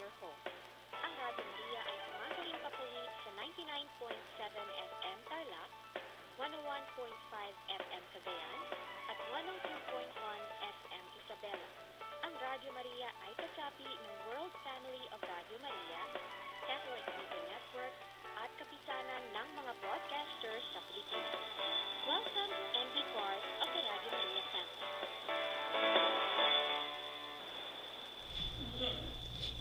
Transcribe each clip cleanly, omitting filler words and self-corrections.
your home. Ang Radyo Maria ay tumatawid papawid sa 99.7 FM Tarlac, 101.5 FM Cagayan, at 102.1 FM Isabela. Ang Radyo Maria ay kasapi ng World Family of Radio Maria, Catholic Media Network, at kapisanan ng mga broadcasters sa Pilipinas. Welcome and be part of the Radio Maria family.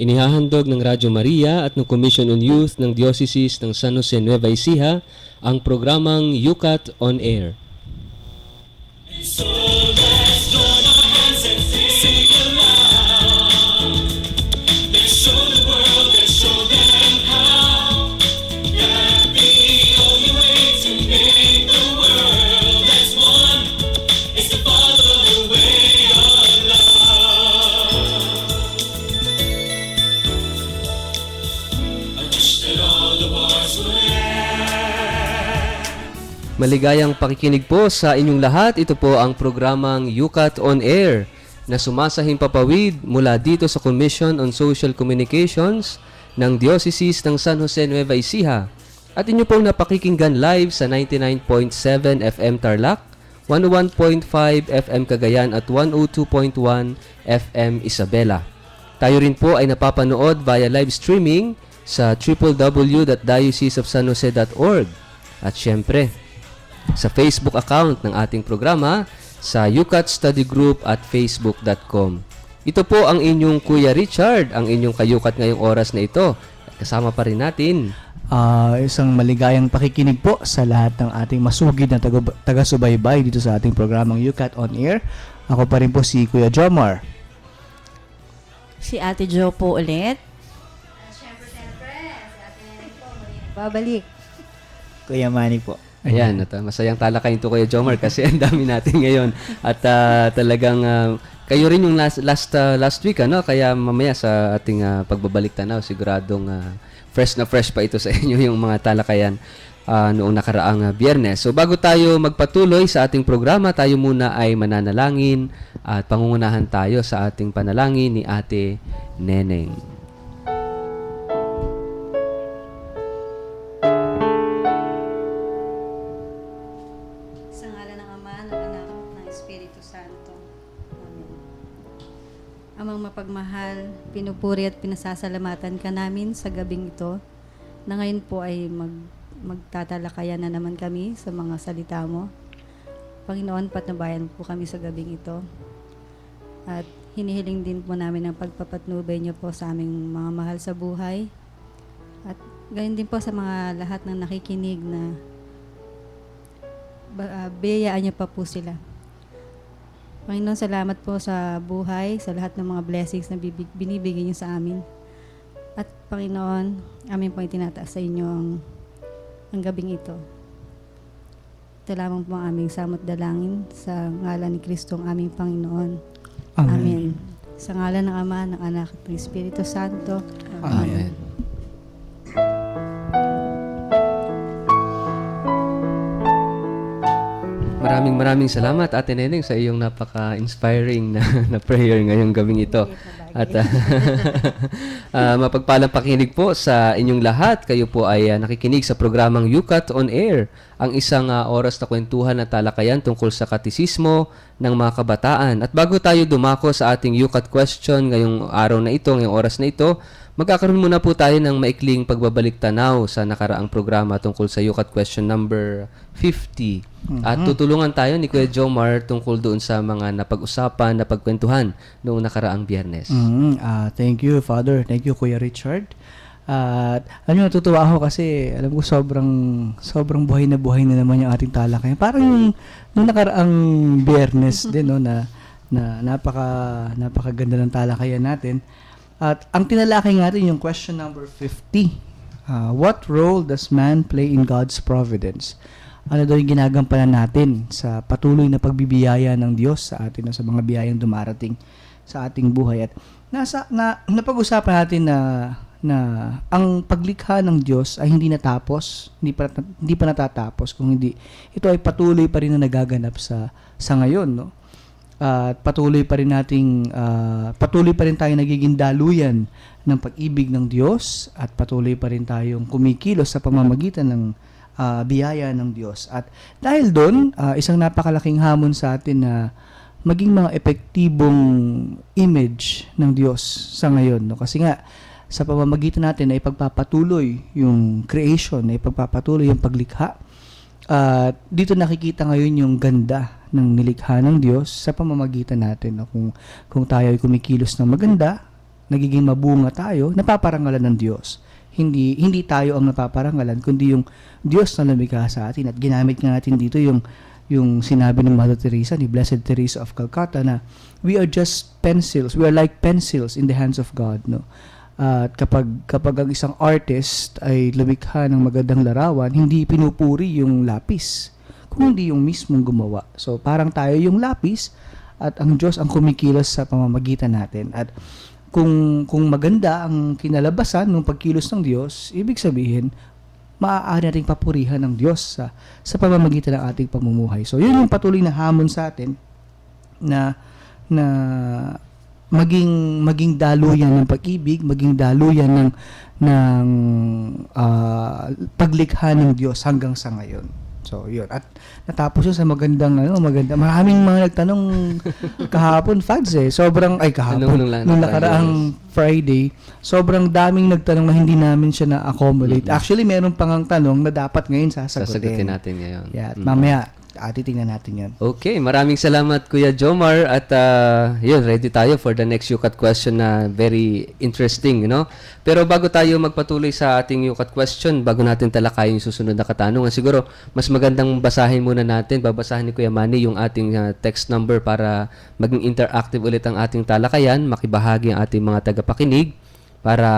Inihahandog ng Radyo Maria at ng Commission on Youth ng Diocese ng San Jose Nueva Ecija ang programang Yucat on Air. So let's join our hands and sing aloud. Let's show the world, let's show them how. That the only way to make the world as one is to follow the way of love. I wish that all the wars would end. Maligayang pakikinig po sa inyong lahat. Ito po ang programang Yucat on Air na sumasahing papawid mula dito sa Commission on Social Communications ng Diocese ng San Jose Nueva Ecija. At inyo pong napakikinggan live sa 99.7 FM Tarlac, 101.5 FM Cagayan at 102.1 FM Isabela. Tayo rin po ay napapanood via live streaming sa www.dioceseofsanjose.org at syempre sa Facebook account ng ating programa sa Yucat Study Group at facebook.com. Ito po ang inyong Kuya Richard, ang inyong kayukat ngayong oras na ito. At kasama pa rin natin Isang maligayang pakikinig po sa lahat ng ating masugid na taga-subaybay dito sa ating programang Yucat on Air. Ako pa rin po si Kuya Jomar. Si Ate Jo po ulit. Siyempre, si Ate Neneng po, muli babalik. Kuya Manny po. Ayan, at masayang talakayin to Kuya Jomar kasi ang dami natin ngayon. At talagang kayo rin yung last week, ano? Kaya mamaya sa ating pagbabalik tanaw, siguradong fresh na fresh pa ito sa inyo yung mga talakayan noong nakaraang Biyernes. So bago tayo magpatuloy sa ating programa, tayo muna ay mananalangin at pangungunahan tayo sa ating panalangin ni Ate Neneng. Sa ngalan ng Ama, ng Anak, ng Espiritu Santo. Amen. Amang mapagmahal, pinupuri at pinasasalamatan ka namin sa gabing ito na ngayon po ay magtatalakayan na naman kami sa mga salita mo. Panginoon, patnubayan po kami sa gabing ito. At hinihiling din po namin ang pagpapatnubay niyo po sa aming mga mahal sa buhay. At gayon din po sa mga lahat ng nakikinig na biyayaan niyo pa po sila. Panginoon, salamat po sa buhay, sa lahat ng mga blessings na binibigay niyo sa amin. At Panginoon, amin po itinataas sa inyo ang gabing ito. Ito lamang po ang aming samot dalangin sa ngalan ni Kristo ang aming Panginoon. Amen. Sa ngalan ng Ama, ng Anak, at ng Espiritu Santo. Amen. Maraming salamat Ate Neneng sa iyong napaka-inspiring na prayer ngayong gabing ito. At mapagpalang pakinig po sa inyong lahat. Kayo po ay nakikinig sa programang Yucat on Air, ang isang oras na kwentuhan at talakayan tungkol sa katisismo ng mga kabataan. At bago tayo dumako sa ating Yucat question ngayong araw na ito, ngayong oras na ito, magkakaroon muna po tayo ng maikling pagbabalik tanaw sa nakaraang programa tungkol sa Yucat question number 50. At tutulungan tayo ni Kuya Jomar tungkol doon sa mga napag-usapan, napagkwentuhan noong nakaraang Biyernes. Thank you, Father. Thank you, Kuya Richard. At natutuwa ako kasi alam ko sobrang buhay na naman yung ating talakayan. Parang nung nakaraang Biyernes din, no, na napakaganda ng talakayan natin. At ang tinalakay natin yung question number 50. What role does man play in God's providence? Ano daw yung ginagampanan natin sa patuloy na pagbibiyaya ng Diyos sa atin o sa mga biyayang dumarating sa ating buhay? At napag-usapan natin na ang paglikha ng Diyos ay hindi natapos, hindi pa natatapos, kung hindi ito ay patuloy pa rin na nagaganap sa ngayon, no? at patuloy pa rin tayong nagiging daluyan ng pag-ibig ng Diyos at patuloy pa rin tayong kumikilos sa pamamagitan ng biyaya ng Diyos. At dahil doon, isang napakalaking hamon sa atin na maging mga epektibong image ng Diyos sa ngayon. No? Kasi nga, sa pamamagitan natin na ipagpapatuloy yung creation, na ipagpapatuloy yung paglikha. At dito nakikita ngayon yung ganda ng nilikha ng Diyos sa pamamagitan natin. No? Kung tayo ay kumikilos ng maganda, nagiging mabunga tayo, napaparangalan ng Diyos. Hindi tayo ang napaparangalan, kundi yung Diyos na lumikha sa atin. At ginamit nga natin dito yung sinabi ng Mother Teresa, ni Blessed Teresa of Calcutta, na we are just pencils, we are like pencils in the hands of God. No? At kapag ang isang artist ay lumikha ng magandang larawan, hindi pinupuri yung lapis, kung hindi yung mismong gumawa. So parang tayo yung lapis at ang Diyos ang kumikilos sa pamamagitan natin. At kung maganda ang kinalabasan ng pagkilos ng Diyos, ibig sabihin, maaari nating papurihan ng Diyos sa pamamagitan ng ating pamumuhay. So yun yung patuloy na hamon sa atin na maging daluyan ng pag-ibig, maging daluyan ng paglikha ng Diyos hanggang sa ngayon. So, yun. At natapos yun sa maganda. Maraming mga nagtanong kahapon, Fads nung nakaraang Friday, sobrang daming nagtanong na hindi namin siya na-accommodate. Actually, meron pang ang tanong na dapat ngayon Sasagutin natin ngayon. Yeah, at mamaya, titingnan natin yan. Okay, maraming salamat Kuya Jomar at yun, ready tayo for the next UCAT question na very interesting, Pero bago tayo magpatuloy sa ating UCAT question, bago natin talakayin yung susunod na katanungan, siguro mas magandang basahin muna natin, babasahin ni Kuya Manny yung ating text number para maging interactive ulit ang ating talakayan, makibahagi ang ating mga tagapakinig para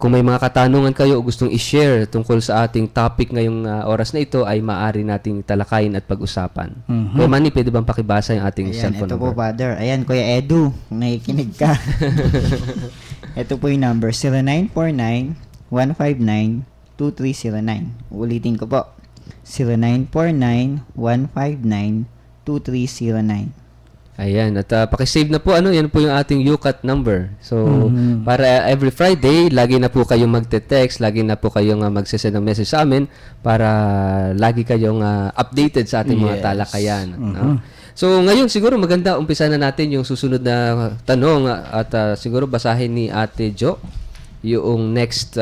kung may mga katanungan kayo o gustong i-share tungkol sa ating topic ngayong oras na ito, ay maaari nating talakayin at pag-usapan. Kuya Manny, pwede bang pakibasa yung ating cellphone ito number? po, Father. Ayan, Kuya Edu, kung nakikinig ka. Ito po yung number, 0949-159-2309. Ulitin ko po, 0949-159-2309. Ayan, at pakisave na po, yan po yung ating UCAT number. So, para every Friday, lagi na po kayong magte-text, lagi na po kayong magsisend ng message sa amin para lagi kayong updated sa ating mga talakayan. No? So, ngayon siguro maganda umpisa na natin yung susunod na tanong at siguro basahin ni Ate Jo yung next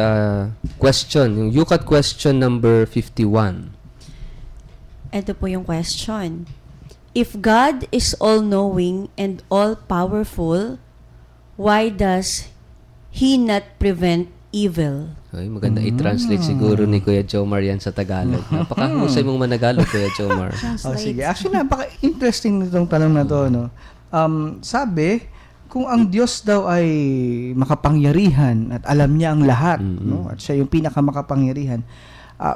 question, yung UCAT question number 51. Ito po yung question. If God is all-knowing and all-powerful, why does He not prevent evil? Ay, maganda i-translate siguro ni Kuya Jomar yan sa Tagalog. Napakahusay mong managalog, Kuya Jomar. Sige. Actually, napaka-interesting nitong tanong na to. Sabi, kung ang Diyos daw ay makapangyarihan at alam niya ang lahat, at siya yung pinakamakapangyarihan,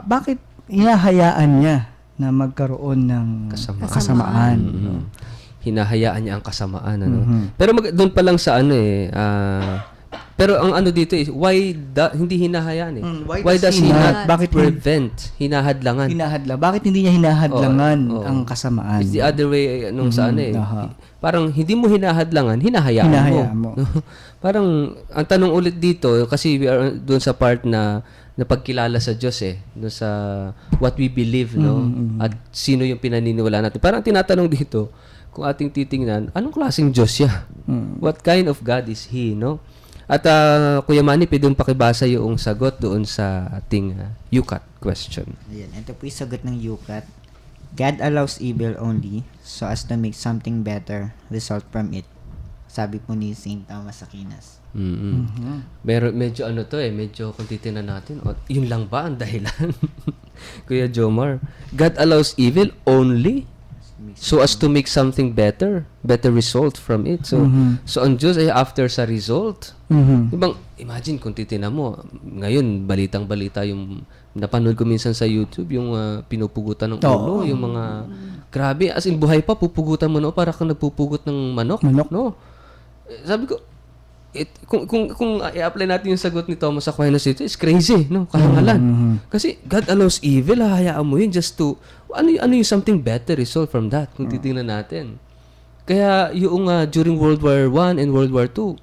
bakit hinahayaan niya na magkaroon ng kasamaan? Hinahayaan niya ang kasamaan. Pero doon pa lang sa pero ang dito is, hindi hinahayaan Why does he not prevent? Hinahadlangan. Bakit hindi niya hinahadlangan ang kasamaan? It's the other way parang hindi mo hinahadlangan, hinahayaan mo. Parang, ang tanong ulit dito, kasi we are doon sa part na pagkilala sa Diyos doon sa what we believe, at sino yung pinaniniwalaan natin. Parang tinatanong dito, kung ating titingnan, anong klaseng Diyos siya? What kind of God is He, At Kuya Manny, pwede mong pakibasa yung sagot doon sa ating UCAT question. Ayan, ito po yung sagot ng UCAT. God allows evil only so as to make something better result from it. Sabi po ni St. Thomas Aquinas. Pero medyo medyo kung titingnan natin, yun lang ba ang dahilan? Kuya Jomar, God allows evil only so as to make something better result from it. So ang Diyos ay after sa result. Ibang, imagine kung titingnan mo, ngayon balitang-balita yung napanood ko minsan sa YouTube, yung pinupugutan ng ulo, yung mga grabe, as in buhay pa pupugutan mo para kang nagpupugot ng manok. No? Sabi ko, kung i-apply natin yung sagot ni Thomas Aquinas dito, it's crazy, kahangalan. Kasi God allows evil, hayaan mo yun just to, ano yung something better result from that, kung titingnan natin. Kaya yung during World War I and World War II,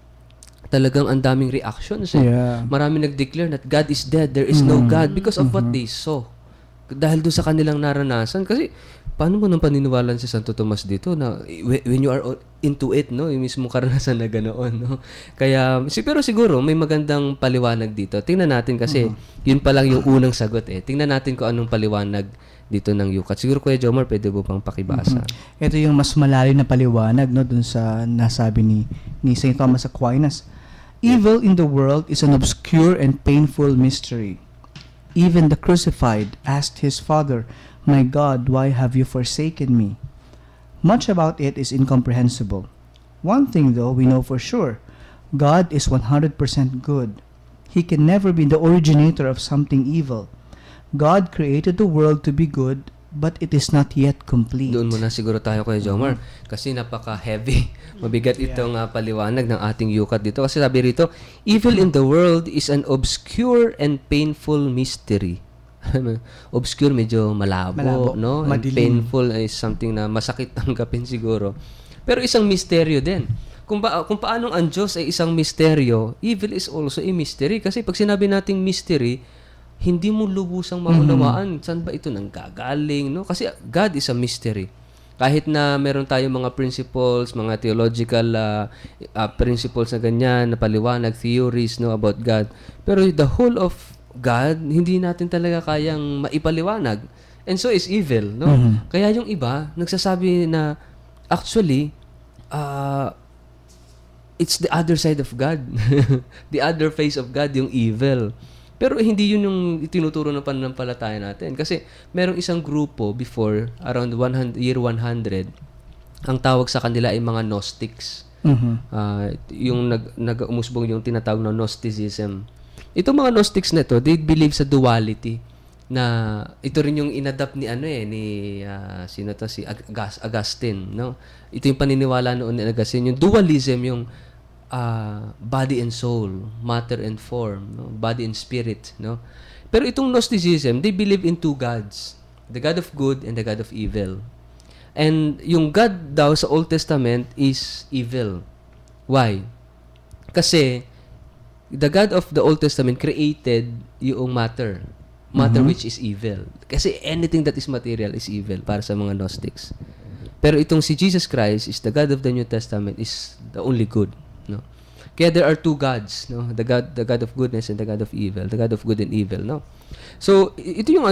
talagang ang daming reactions. Yeah. Marami nag-declare that God is dead, there is no God because of what they saw. Dahil doon sa kanilang naranasan. Kasi, paano mo nang paniniwalaan si Santo Tomas dito na when you are into it, no? Yung mismo karanasan na ganoon, no? Kaya, pero siguro, may magandang paliwanag dito. Tingnan natin kasi, yun pa lang yung unang sagot Tingnan natin kung anong paliwanag dito ng Yukat. Siguro, Kuya Jomar, pwede mo pang pakibasa. Ito yung mas malalim na paliwanag, no, dun sa nasabi ni St. Thomas Aquinas. Evil in the world is an obscure and painful mystery. Even the crucified asked his Father, "My God, why have you forsaken me?" Much about it is incomprehensible. One thing, though, we know for sure. God is 100% good. He can never be the originator of something evil. God created the world to be good, but it is not yet complete. Doon muna siguro tayo, Kuya Jomar. Kasi napaka-heavy. Mabigat itong paliwanag ng ating Yukat dito. Kasi sabi rito, evil in the world is an obscure and painful mystery. Obscure, medyo malabo, no? And madilim. painful is something na masakit tanggapin siguro. Pero isang misteryo din. Kung paanong ang Diyos ay isang misteryo, evil is also a mystery. Kasi pag sinabi nating mystery, hindi mo lubusang maunawaan saan ba ito nanggagaling, no? Kasi God is a mystery. Kahit na meron tayong mga principles, mga theological principles na ganyan, na paliwanag, theories, no, about God. Pero the whole of God, hindi natin talaga kayang maipaliwanag. And so is evil, no? Kaya yung iba, nagsasabi na actually, it's the other side of God. The other face of God, yung evil. Pero hindi yun yung itinuturo ng pananampalataya natin. Kasi merong isang grupo before, around year 100, ang tawag sa kanila ay mga Gnostics. Yung nag-umusbong yung tinatawag na Gnosticism. Itong mga Gnostics na ito, they believe sa duality. Na ito rin yung inadapt ni sino to, si Augustine, no? Ito yung paniniwala noon ni Augustine, yung dualism, yung body and soul, matter and form, no? Body and spirit, no? Pero itong Gnosticism, they believe in two gods, the God of good and the God of evil. And yung God daw sa Old Testament is evil. Why? Kasi the God of the Old Testament created yung matter which is evil. Kasi anything that is material is evil para sa mga Gnostics. Pero itong si Jesus Christ is the God of the New Testament, is the only good, no? Kaya there are two gods, no? The God of goodness and the God of evil, the God of good and evil, no? So ito yung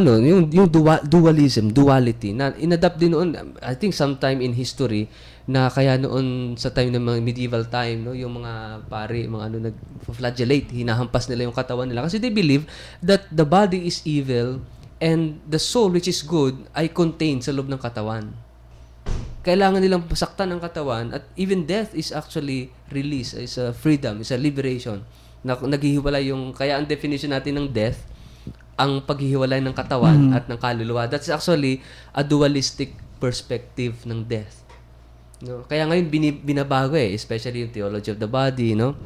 yung dualism, duality na inadapt din noon, I think sometime in history, na kaya noon sa time ng mga medieval time, no, yung mga pari, mga nag-flagellate, hinahampas nila yung katawan nila kasi they believe that the body is evil and the soul which is good ay contained sa loob ng katawan. Kailangan nilang pasaktan ang katawan at even death is actually release, is a freedom, is a liberation. Naghihiwalay yung, kaya ang definition natin ng death, ang paghihiwalay ng katawan at ng kaluluwa. That's actually a dualistic perspective ng death. No? Kaya ngayon binabago especially yung theology of the body, no?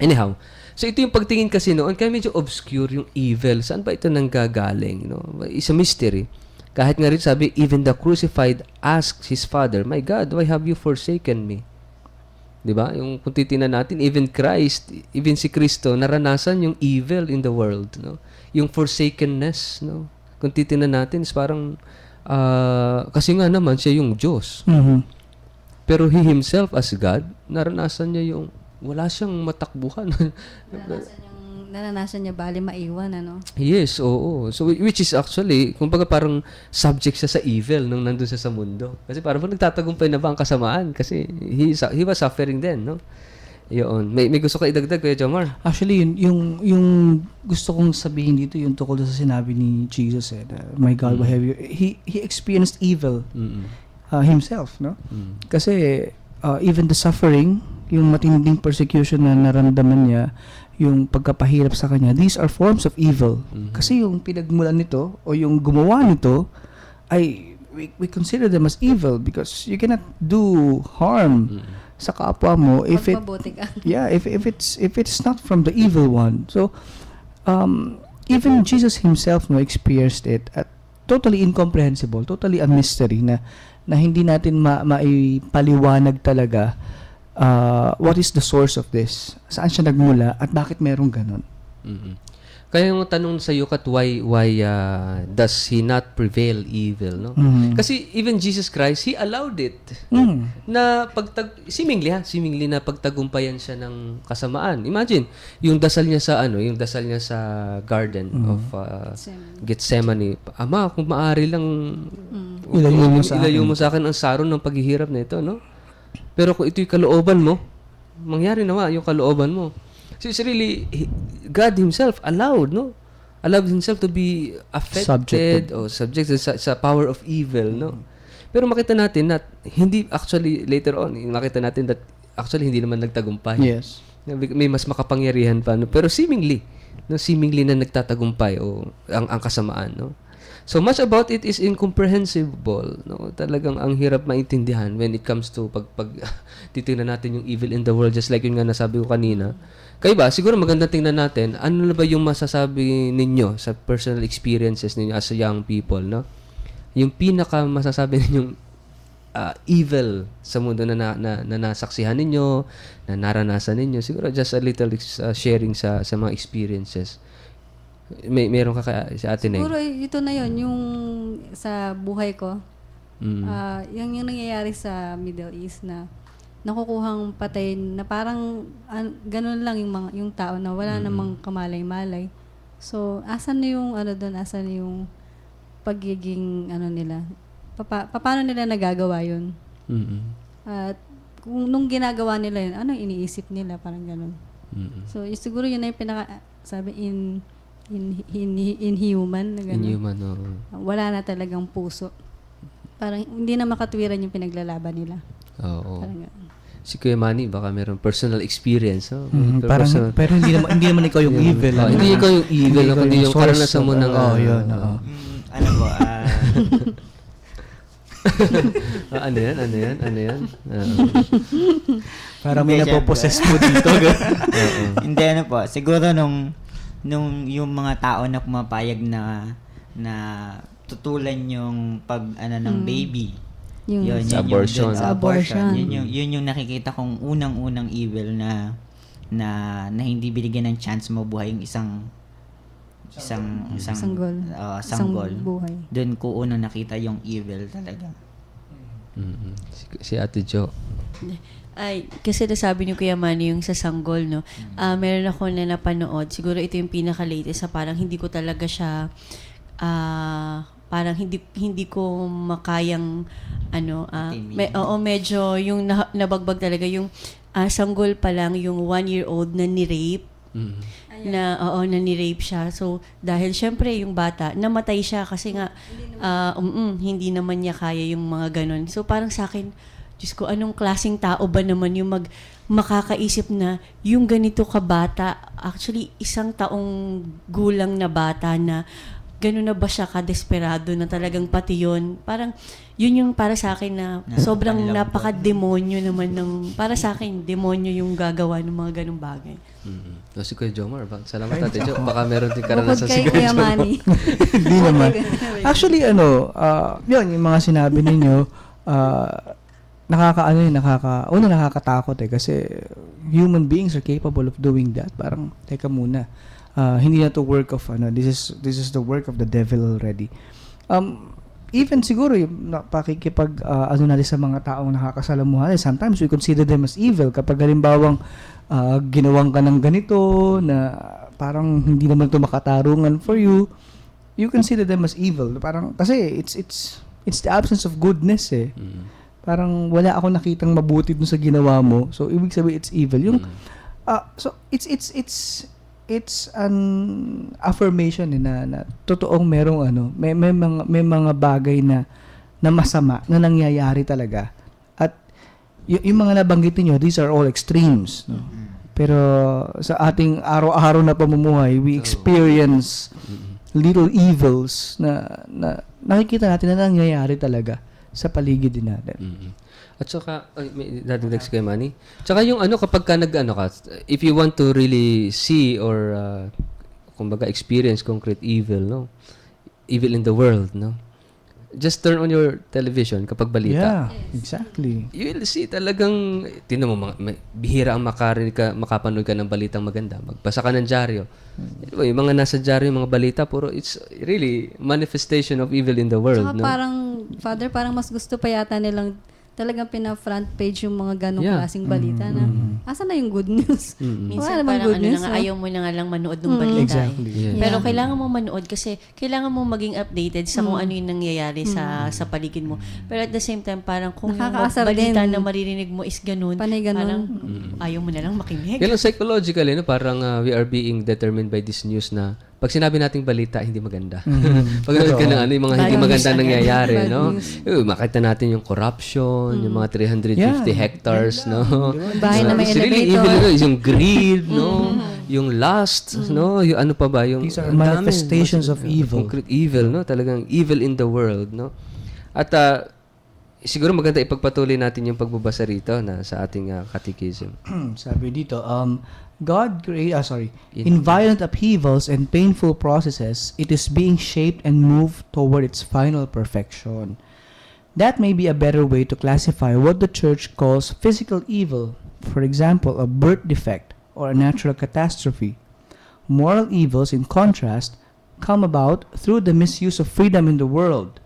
Anyhow, so ito yung pagtingin kasi noon, kaya medyo obscure yung evil. Saan ba ito nanggagaling, no? It's a mystery. Kahit nga rin sabi, even the crucified asks his Father, "My God, why have you forsaken me?" 'Di ba? Yung kung titingnan natin, even si Kristo naranasan yung evil in the world, no? Yung forsakenness, no? Kung titingnan natin, is parang kasi nga naman siya yung Diyos. Pero he himself as God, naranasan niya yung wala siyang matakbuhan. Naranasan niya bali maiwan, ano? Yes, oo. So, which is actually, kumbaga parang subject siya sa evil nung nandun siya sa mundo. Kasi parang nagtatagumpay na ba ang kasamaan? Kasi he was suffering then, no? Yun. May gusto ka idagdag, Kuya Jomar? Actually, yung gusto kong sabihin dito, yung tukol sa sinabi ni Jesus, "My God, why have you..." He experienced evil himself, no? Kasi even the suffering, yung matinding persecution na naramdaman niya, yung pagkapahirap sa kanya, these are forms of evil. Kasi yung pinagmulan nito o yung gumawa nito ay we consider them as evil because you cannot do harm sa kapwa mo if it's not from the evil one. So even Jesus himself experienced it at totally incomprehensible, totally a mystery na na hindi natin maipaliwanag talaga what is the source of this? Saan siya nagmula at bakit merong ganun? Mm-mm. Kaya yung tanong sa Yukat, why does he not prevail evil, no? Kasi even Jesus Christ, he allowed it. Na seemingly na pagtagumpayan siya ng kasamaan. Imagine, yung dasal niya sa garden of Gethsemane. Ama, kung maaari lang ilayo mo sa akin ang saron ng paghihirap na ito, no? Pero kung ito'y kalooban mo, mangyari nawa yung kalooban mo. So it's really, God Himself allowed Himself to be affected or subjected sa power of evil, no? Pero makita natin na hindi actually later on, makita natin that actually hindi naman nagtagumpay. Yes. May mas makapangyarihan pa, no? Pero seemingly na nagtatagumpay o ang kasamaan, no? So much about it is incomprehensible, no? Talagang ang hirap maintindihan when it comes to pag titingnan natin yung evil in the world, just like yung nga nasabi ko kanina. Kayo ba, siguro magandang tingnan natin, ano na ba yung masasabi ninyo sa personal experiences ninyo as young people, no? Yung pinaka masasabi ninyong evil sa mundo na nasaksihan ninyo, na naranasan ninyo, siguro just a little sharing sa mga experiences. Meron ka sa atin Siguro ito na yon yung sa buhay ko. Yung nangyayari sa Middle East na nakukuhang patayin na parang ganun lang yung tao na wala namang kamalay-malay. So, asan na yung asan na yung pagiging nila? Paano nila nagagawa yun? At kung nung ginagawa nila yun, ano iniisip nila? Parang ganun. So, siguro yun na yung sabi inhuman na gano'n. Inhuman, Wala na talagang puso. Parang hindi na makatwiran yung pinaglalaban nila. Oo. Parang gano'n. Si Kuya Manny, baka meron personal experience. Pero hindi naman ikaw yung evil. Hindi ikaw yung evil, kundi yung karanasan mo ng... yun. Ano po, Ano yan? Parang may napoposes mo dito. Hindi, po. Siguro nung yung mga tao na pumapayag na tutulan yung ng baby. Sa abortion. Sa abortion. Yun yung nakikita kong unang-unang evil na hindi binigyan ng chance mabuhay yung isang sanggol. Buhay. Doon ko unang nakita yung evil talaga. Si Ate Jo. Ay, kasi nasabi niyo Kuya Manny yung sa sanggol, no? Meron ako na napanood. Siguro ito yung pinaka-latest sa parang hindi ko talaga siya parang hindi ko makayang medyo yung nabagbag talaga yung sanggol pa lang yung 1-year-old na ni-rape. Na ni-rape siya. So dahil syempre yung bata namatay siya kasi nga hindi naman niya kaya yung mga ganon. So parang sa akin, Diyos ko, anong klaseng tao ba naman yung makakaisip na yung ganito ka bata, actually isang taong gulang na bata na gano'n na ba siya ka-desperado na talagang pati yun. Parang yun yung para sa akin na sobrang napaka-demonyo naman para sa akin, demonyo yung gagawa ng mga ganong bagay. Si Kuya Jomar, salamat Ate Jo. Baka meron din karanasan Bukod si kay Kuya Kuya Jomar. Manny. Hindi naman. Actually, yun, yung mga sinabi ninyo, nakakatakot kasi human beings are capable of doing that. Parang, teka muna. Hindi na to work of this is the work of the devil already. Even siguro yung pakikipag natin sa mga taong nakakasalamuhan, sometimes we consider them as evil kapag halimbawang ginawang ka ng ganito na parang hindi naman to makatarungan for you, you consider them as evil. Parang kasi it's the absence of goodness Parang wala ako nakitang mabuti dun sa ginawa mo. So ibig sabihin it's evil. Yung so it's an affirmation na totoong merong may mga bagay na masama na nangyayari talaga. At yung mga nabanggit niyo, these are all extremes, no? Pero sa ating araw-araw na pamumuhay, we experience little evils na nakikita natin na nangyayari talaga sa paligid din natin. At saka, may dadagdag si Kuya Manny. Tsaka yung kapag ka if you want to really see or, kumbaga, experience concrete evil, no? Evil in the world, no? just turn on your television kapag balita. Yeah, exactly. You will see talagang, tingnan mo, bihira ang makapanood ka ng balitang maganda. Magbasa ka ng dyaryo. Diba, yung mga nasa dyaryo, yung mga balita, puro it's really manifestation of evil in the world. Tsaka No? Father, parang mas gusto pa yata nilang talagang pina-front page yung mga ganong Yeah. klaseng balita na asan na yung good news? Minsan Wala namang parang good news. na nga, no? ayaw mo na nga lang manood ng balita. Exactly. Yeah. Pero kailangan mo manood kasi kailangan mo maging updated sa kung ano yung nangyayari sa paligid mo. Pero at the same time, parang kung yung Nakakaasar balita din. na maririnig mo is ganun, Panay ganun. parang ayaw mo na lang makinig. Yan ang psychologically, no? Parang we are being determined by this news na pag sinabi nating balita, hindi maganda. Pag nanood ka ng yung mga hindi Bad maganda news nangyayari, Bad no? news. Makita natin yung corruption, yung mga 350 Yeah. hectares, no? Bahay na may It's really elevator. evil, no? Yung greed, no? Yung lust, no? Yung ano pa ba? Yung These are ang dami, manifestations of evil. Concrete evil, no? Talagang evil in the world, no? At siguro maganda ipagpatuloy natin yung pagbabasa rito na sa ating catechism. Sabi dito, in violent upheavals and painful processes, it is being shaped and moved toward its final perfection. That may be a better way to classify what the church calls physical evil, for example, a birth defect or a natural catastrophe. Moral evils, in contrast, come about through the misuse of freedom in the world,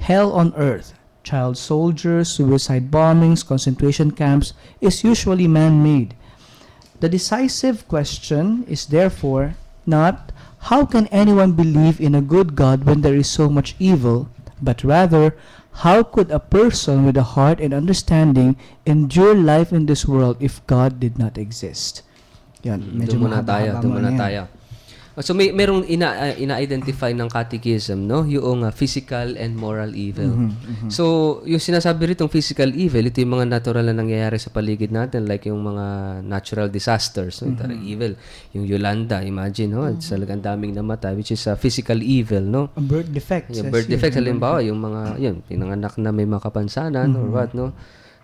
hell on earth, child soldiers, suicide bombings, concentration camps, is usually man-made. The decisive question is therefore not how can anyone believe in a good God when there is so much evil, but rather how could a person with a heart and understanding endure life in this world if God did not exist? Yan, medyo Doon muna tayo, mahaba-haba doon muna yan. tayo. So merong ina-identify ng catechism, no? Yung physical and moral evil. So yung sinasabi ritong physical evil, ito yung mga natural na nangyayari sa paligid natin, like yung mga natural disasters, no? Ito evil. Yung Yolanda, imagine, no? It's talagang daming namatay, which is a physical evil, no? A birth defect. Yung says birth here. defect, halimbawa, yung mga, pinanganak na may mga kapansanan or what, no?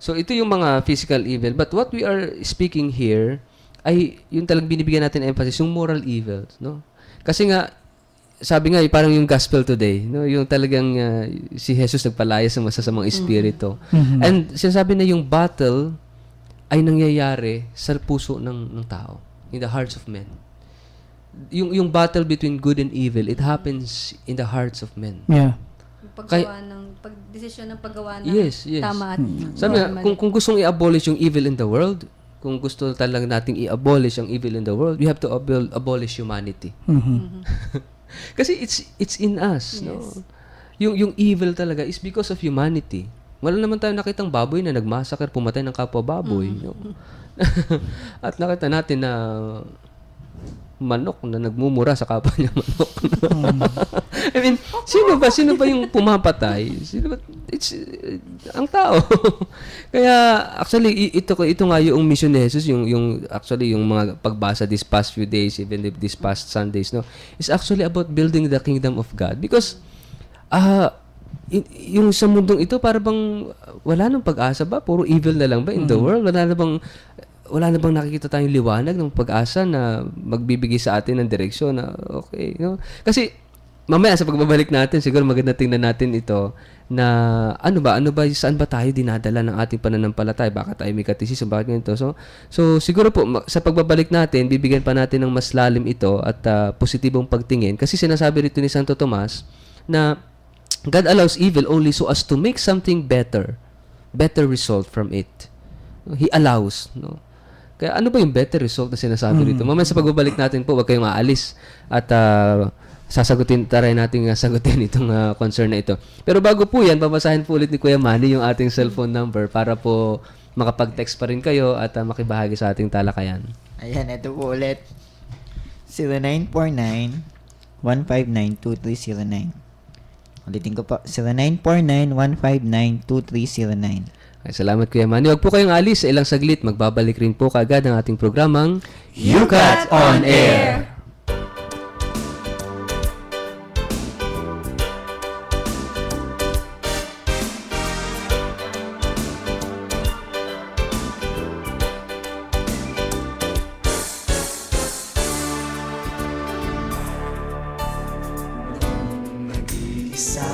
So, ito yung mga physical evil. But what we are speaking here ay yung talagang binibigyan natin emphasis, yung moral evils, no? Kasi nga, sabi nga, parang yung gospel today, no? Yung talagang si Jesus nagpalaya sa masasamang espiritu. And sinasabi na yung battle ay nangyayari sa puso ng tao, in the hearts of men. Yung battle between good and evil, it happens in the hearts of men. Yeah. Desisyon ng paggawa ng Yes. tama at Sabi nga, mali. kung gustong i-abolish yung evil in the world, kung gusto talaga nating i-abolish ang evil in the world, we have to abolish humanity. Kasi it's in us, no? Yung evil talaga is because of humanity. Wala naman tayo nakitang baboy na nagmassacre, pumatay ng kapwa baboy, no? At nakita natin na manok na nagmumura sa kapwa niya manok. I mean, sino ba yung pumapatay? It's ang tao. Kaya actually ito nga yung mission ni Jesus, yung actually yung mga pagbasa this past few days, even this past Sundays, no, is actually about building the kingdom of God, because yung sa mundong ito para bang wala nang pag-asa ba? Puro evil na lang ba in the world? Wala na bang nakikita tayong liwanag ng pag-asa na magbibigay sa atin ng direksyon na okay, no? Kasi mamaya sa pagbabalik natin, siguro maganda tingnan natin ito na ano ba, saan ba tayo dinadala ng ating pananampalataya? Baka tayo may katisismo, bakit ganito? So siguro po, sa pagbabalik natin, bibigyan pa natin ng mas lalim ito at positibong pagtingin. Kasi sinasabi rito ni Santo Tomas na God allows evil only so as to make something better result from it. He allows, no? Kaya ano ba yung better result na sinasabi rito? Mamaya sa pagbabalik natin po, wag kayong aalis at try natin sagutin itong concern na ito. Pero bago po yan, babasahin po ulit ni Kuya Manny yung ating cellphone number para po makapag-text pa rin kayo at makibahagi sa ating talakayan. Ayan, ito po ulit. 0949-159-2309. Ulitin ko po, 0949-159-2309. Ay, salamat Kuya Manny. Huwag po kayong alis. Sa ilang saglit, magbabalik rin po kaagad ang ating programang UCAT on Air. Nag-iisa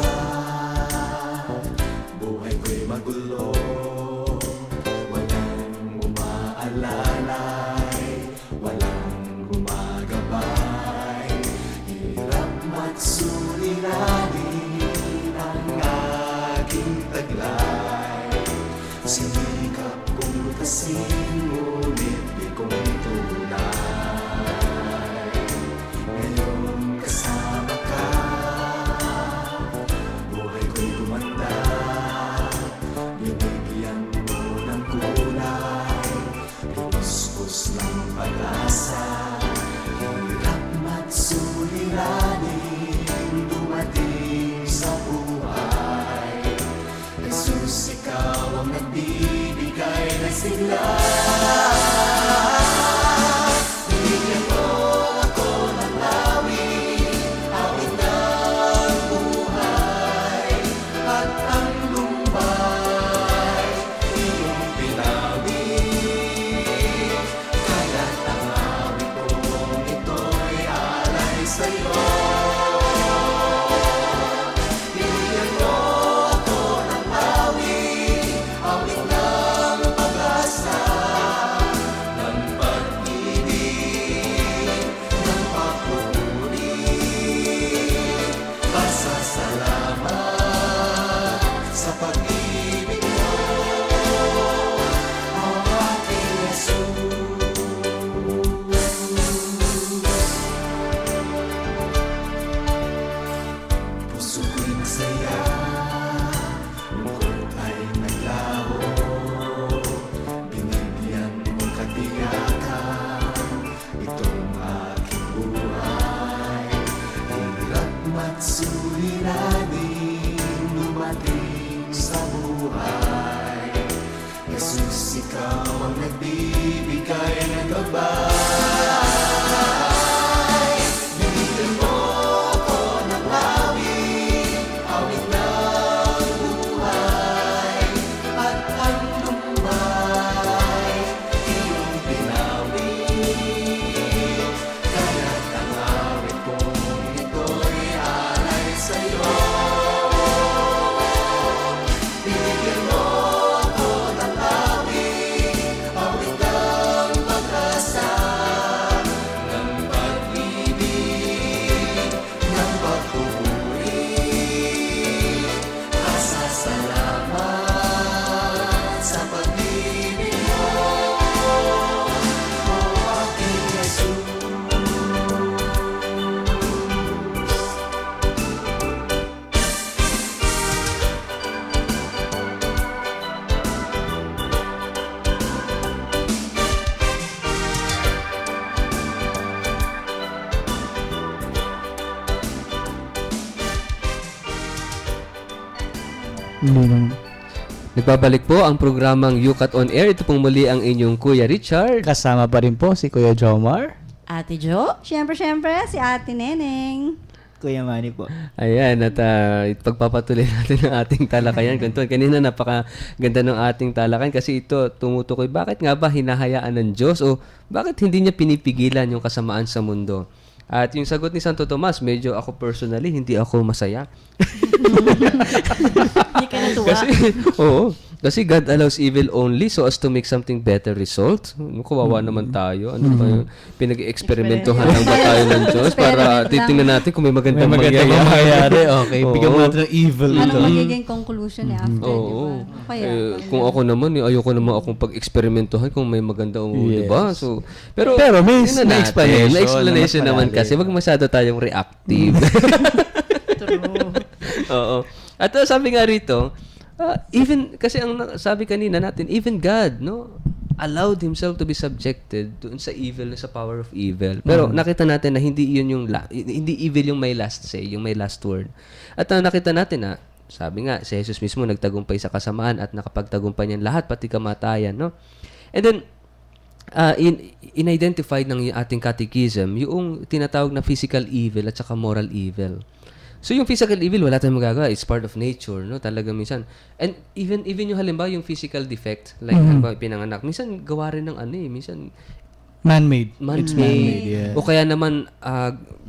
Hindi naman. Nagbabalik po ang programang Yukat on Air. Ito pong muli ang inyong Kuya Richard. Kasama pa rin po si Kuya Jomar. Ate Jo? Siyempre, si Ate Neneng. Kuya Manny po. Ayan, at pagpapatuloy natin ang ating talakayan. Kanina napakaganda ng ating talakayan kasi ito tumutukoy, bakit nga ba hinahayaan ng Diyos o bakit hindi niya pinipigilan yung kasamaan sa mundo? At yung sagot ni Santo Tomas, medyo ako personally, hindi ako masaya. Hindi ka natuwa. Kasi God allows evil only so as to make something better result. Kawawa naman tayo. Ano ba yung pinag-experimentohan lang ba tayo ng Diyos para titingnan natin kung may magandang mangyayari. Okay, bigyan mo natin ng evil Anong ito. magiging conclusion after, di Oo. ba? Kaya, Kung ako naman, ayoko naman akong pag-experimentohan kung may magandang Yes. di ba? So, pero may tingnan natin. explanation. May explanation naman naman kasi wag masyado tayong reactive. True. Oo. At sabi nga rito, even kasi ang sabi kanina natin, even God, no, allowed himself to be subjected doon sa evil, sa power of evil. Pero nakita natin na hindi yun yung hindi evil yung may last say, yung may last word. At nakita natin na sabi nga si Jesus mismo nagtagumpay sa kasamaan at nakapagtagumpay niyan lahat pati kamatayan, no? And then in-identified ng ating catechism yung tinatawag na physical evil at saka moral evil. So yung physical evil, wala tayong magagawa. It's part of nature, no? Talaga minsan. And even yung halimbawa, yung physical defect, like halimbawa, pinanganak, minsan gawa rin ng minsan Man-made. man-made. yeah. O kaya naman,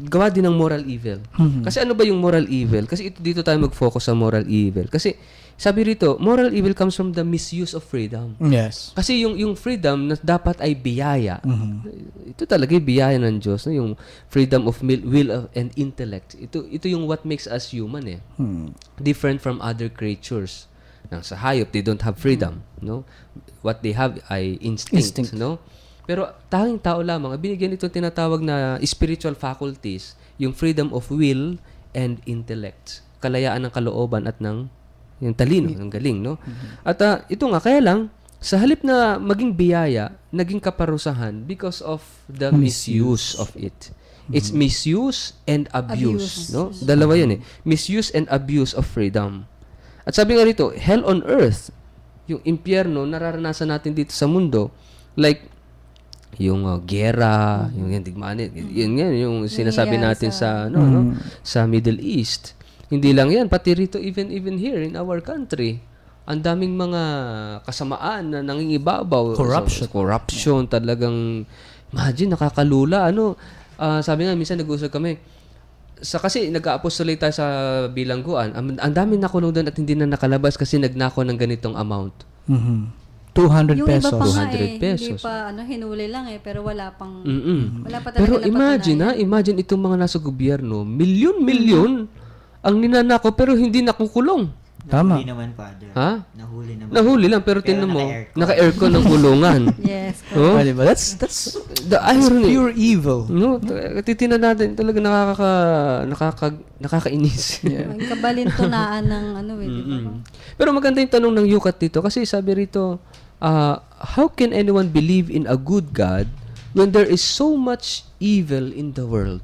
gawa din ng moral evil. Kasi ano ba yung moral evil? Kasi dito tayo mag-focus sa moral evil. Kasi sabi rito, moral evil comes from the misuse of freedom. Yes. Kasi yung freedom na dapat ay biyaya. Ito talaga yung biyaya ng Diyos, no? Yung freedom of will and intellect. Ito yung what makes us human, different from other creatures. Nang sa hayop, they don't have freedom, no? What they have ay instinct. No? Pero tanging tao lamang binigyan itong tinatawag na spiritual faculties, yung freedom of will and intellect. Kalayaan ng kalooban at ng yung talino, ng galing, no? At ito nga, kaya lang, sa halip na maging biyaya, naging kaparusahan because of the misuse of it. It's misuse and abuse, no? Dalawa yun Misuse and abuse of freedom. At sabi nga rito, hell on earth yung impyerno nararanasan natin dito sa mundo. Like yung gera, yung digmaan, yun yan yung sinasabi natin sa sa Middle East. Hindi lang yan, pati rito even here in our country. Ang daming mga kasamaan na nangingibabaw. Corruption talagang, imagine, nakakalula. Sabi nga, minsan nag-usap kami, kasi nag-apostolate tayo sa bilangguan, ang daming nakulong doon at hindi na nakalabas kasi nagnako ng ganitong amount. 200 Yung pesos. iba pa nga 200 pesos. hindi pa hinuli lang pero wala pang wala pa talaga Pero napatunayan. imagine itong mga nasa gobyerno, milyon ang ninanako pero hindi nakukulong. Tama. Nahuli naman, Father. Ha? Nahuli naman. Nahuli lang pero tingnan mo, naka-aircon. naka-aircon ng kulungan. Yes. Oh? Diba? That's The irony. pure evil. No, titinan natin talaga nakakainis. Yung kabalintunaan ng di ba? Pero maganda yung tanong ng Yukat dito kasi sabi rito, how can anyone believe in a good God when there is so much evil in the world?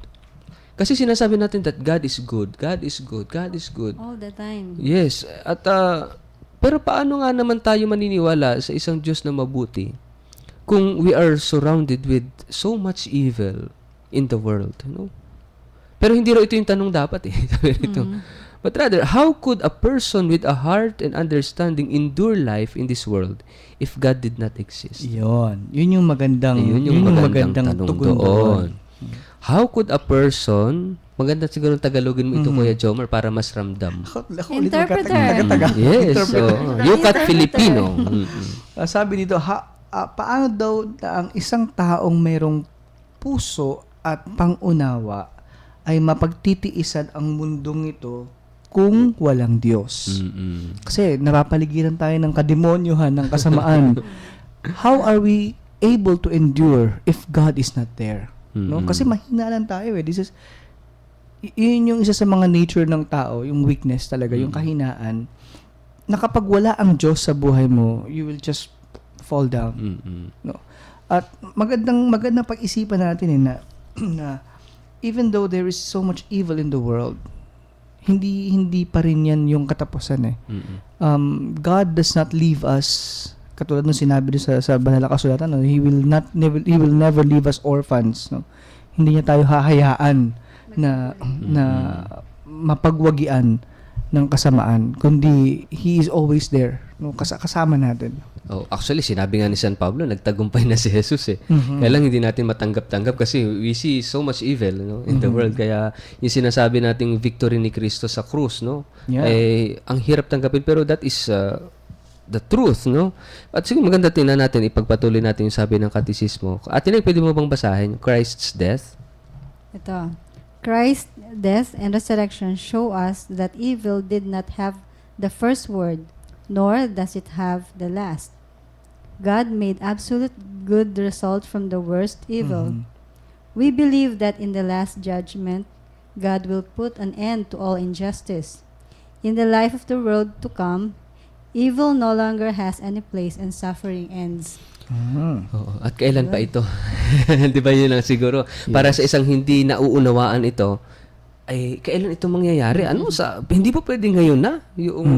Kasi sinasabi natin that God is good, God is good, God is good. All the time. Yes, at pero paano nga naman tayo maniniwala sa isang Diyos na mabuti kung we are surrounded with so much evil in the world, Pero hindi raw ito yung tanong dapat sabi rito. But rather, how could a person with a heart and understanding endure life in this world if God did not exist? Yun yung magandang tanong tugon doon. How could a person, maganda siguro Tagalogin mo ito, Kuya Jomar, para mas ramdam. Interpreter. Yes, Yukat Filipino. Sabi dito, paano daw ang isang taong mayroong puso at pangunawa ay mapagtitiisan ang mundong ito kung walang Diyos? Kasi napapaligiran tayo ng kademonyohan, ng kasamaan. How are we able to endure if God is not there? Kasi mahina lang tayo yun yung isa sa mga nature ng tao, yung weakness talaga, yung kahinaan, na kapag wala ang Diyos sa buhay mo, you will just fall down. At magandang pag-isipan natin na even though there is so much evil in the world, hindi pa rin yan yung katapusan God does not leave us, katulad ng sinabi sa banal na kasulatan, he will never leave us orphans, Hindi niya tayo hahayaan na mapagwagian ng kasamaan, kundi he is always there, kasama natin. Actually, sinabi nga ni San Pablo, nagtagumpay na si Jesus Kaya lang hindi natin matanggap-tanggap kasi we see so much evil in the world. Kaya yung sinasabi nating victory ni Kristo sa krus, ang hirap tanggapin, pero that is the truth, At siguro maganda tingnan natin, ipagpatuloy natin yung sabi ng katisismo. At pwede mo bang basahin Christ's death? Ito. Christ's death and resurrection show us that evil did not have the first word, nor does it have the last. God made absolute good result from the worst evil. We believe that in the last judgment, God will put an end to all injustice. In the life of the world to come, evil no longer has any place and suffering ends. At kailan pa ito? Di ba yun lang siguro? Para sa isang hindi nauunawaan ito, ay kailan ito mangyayari? Hindi pa pwede ngayon na? Yung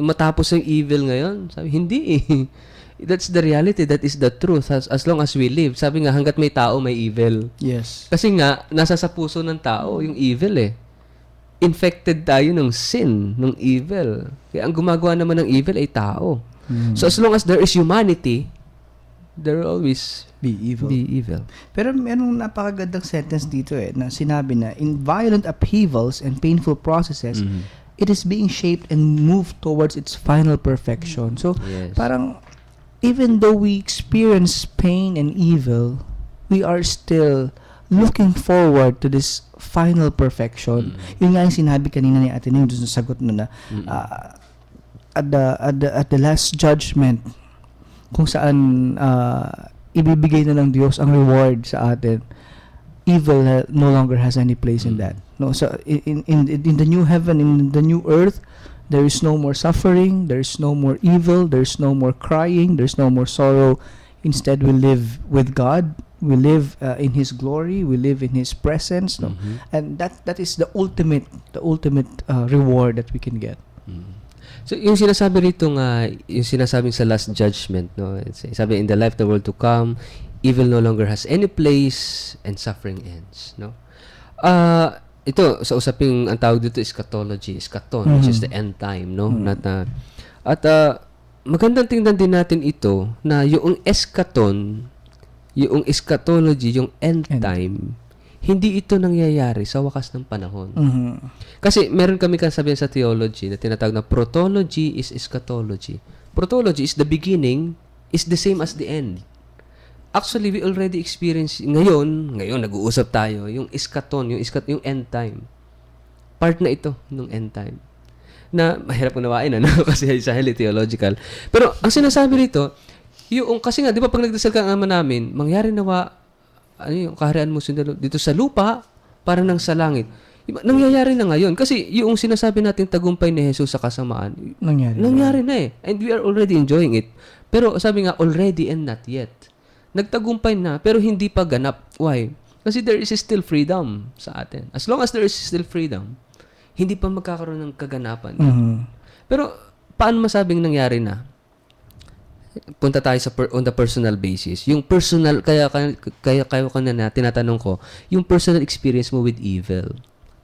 matapos yung evil ngayon? Sabi, hindi That's the reality. That is the truth. As long as we live. Sabi nga, hanggat may tao, may evil. Yes. Kasi nga, nasa sa puso ng tao yung evil Infected tayo ng sin, ng evil. Kaya ang gumagawa naman ng evil ay tao. So as long as there is humanity, there will always be evil. Pero merong napakagandang sentence dito na sinabi na, in violent upheavals and painful processes, it is being shaped and moved towards its final perfection. So, parang, even though we experience pain and evil, we are still looking forward to this final perfection. Yun nga yung sinabi kanina ni Ate Ning, doon sa sagot mo na, at the last judgment, kung saan ibibigay na ng Diyos ang reward sa atin, evil no longer has any place in that. So in the new heaven, in the new earth, there is no more suffering, there is no more evil, there is no more crying, there is no more sorrow. Instead, we live with God. We live in His glory. We live in His presence, and that is the ultimate reward that we can get. So, yung sinasabi rito nga, yung sinasabing sa last judgment, no? Sabi, in the life of the world to come, evil no longer has any place and suffering ends, no? Ito, sa usaping, ang tawag dito, eschatology, eschaton, which is the end time, no? Magandang tingnan din natin ito, na yung eschaton, yung eschatology, yung end time, hindi ito nangyayari sa wakas ng panahon. Kasi meron kami kasabihan sa theology na tinatawag na protology is eschatology. Protology is the beginning, is the same as the end. Actually, we already experience ngayon nag-uusap tayo, yung eschaton, yung end time. Part na ito ng end time. Na mahirap unawain, ano? Kasi sa theological. Pero ang sinasabi rito, kasi nga, di ba pag nagdasal ka ang Ama namin, mangyari nawa yung kaharian mo dito sa lupa para nang sa langit. Nangyayari na ngayon. Kasi yung sinasabi natin tagumpay ni Jesus sa kasamaan, nangyari na eh. And we are already enjoying it. Pero sabi nga, already and not yet. Nagtagumpay na, pero hindi pa ganap. Why? Kasi there is still freedom sa atin. As long as there is still freedom, hindi pa magkakaroon ng kaganapan. Pero, paano masabing nangyari na? Punta tayo sa on the personal basis. Yung personal, kaya kanina tinatanong ko, yung personal experience mo with evil.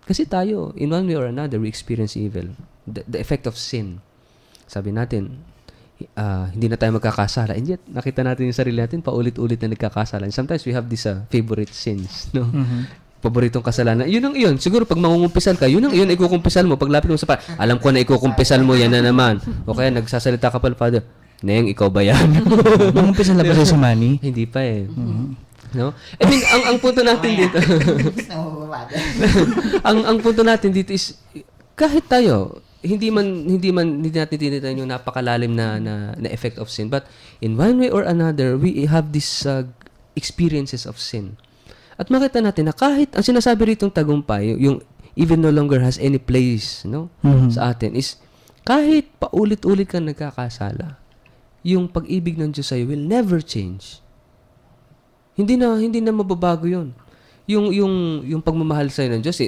Kasi tayo, in one way or another, we experience evil. The effect of sin. Sabi natin, hindi na tayo magkakasala. And yet, nakita natin yung sarili natin, paulit-ulit na nagkakasala. And sometimes we have these favorite sins, no? Paboritong kasalanan. Yun ang iyon. Siguro pag mangungumpisal ka, yun ang iyon ikukumpisal mo. Pag lapit mo sa alam ko na ikukumpisal mo, yan na naman. O kaya nagsasalita ka pala, Father, Neng, ikaw ba yan? Mangumpisal na ba sa Manny? Hindi pa eh. No? I mean, ang punto natin dito, ang punto natin dito is, kahit tayo, hindi natin tinitin yung napakalalim na effect of sin. But in one way or another, we have these experiences of sin. At makita natin na kahit, ang sinasabi ritong tagumpay, yung even no longer has any place, no, sa atin, is kahit paulit-ulit kang nagkakasala, yung pag-ibig ng Diyos sa'yo will never change. Hindi na mababago yun. Yung pagmamahal sa'yo ng Diyos,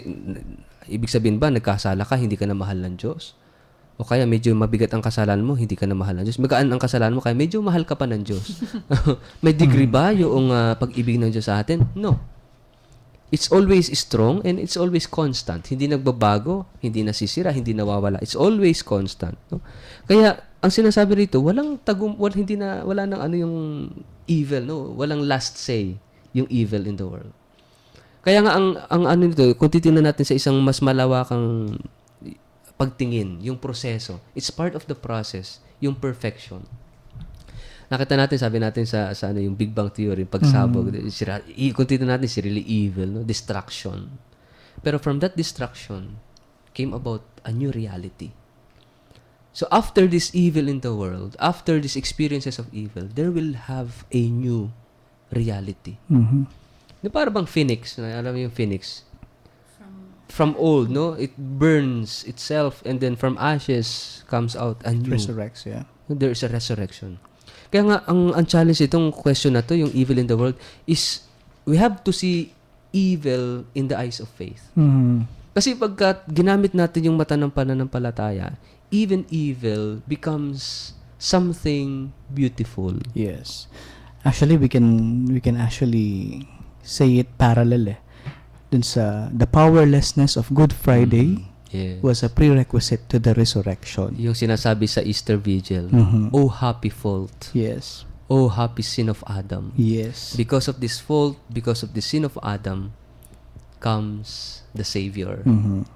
ibig sabihin ba, nagkasala ka, hindi ka na mahal ng Diyos? O kaya medyo mabigat ang kasalanan mo, hindi ka na mahal ng Diyos. Magaan ang kasalanan mo, kaya medyo mahal ka pa ng Diyos. May degree ba yung pag-ibig ng Diyos sa atin? No. It's always strong and it's always constant. Hindi nagbabago, hindi nasisira, hindi nawawala. It's always constant. No? Kaya, ang sinasabi rito, wala nang yung evil, no? Walang last say yung evil in the world. Kaya nga ang ano nito, kung titingnan natin sa isang mas malawakang pagtingin, yung proseso, it's part of the process, yung perfection. Nakita natin, sabi natin sa yung Big Bang Theory, pagsabog, kung titingnan natin, si really evil, no? Destruction. Pero from that destruction came about a new reality. So after this evil in the world, after these experiences of evil, there will have a new reality. Para bang phoenix, alam mo yung phoenix? From old, no? It burns itself and then from ashes comes out a new. Resurrects, yeah. There is a resurrection. Kaya nga, ang challenge itong question na to, yung evil in the world, is we have to see evil in the eyes of faith. Kasi pagka ginamit natin yung mata ng pananampalataya, even evil becomes something beautiful. Yes. Actually, we can actually say it parallel dun sa the powerlessness of Good Friday was a prerequisite to the resurrection. Yung sinasabi sa Easter Vigil, oh happy fault. Yes. Oh happy sin of Adam. Yes. Because of this fault, because of the sin of Adam, comes the Savior,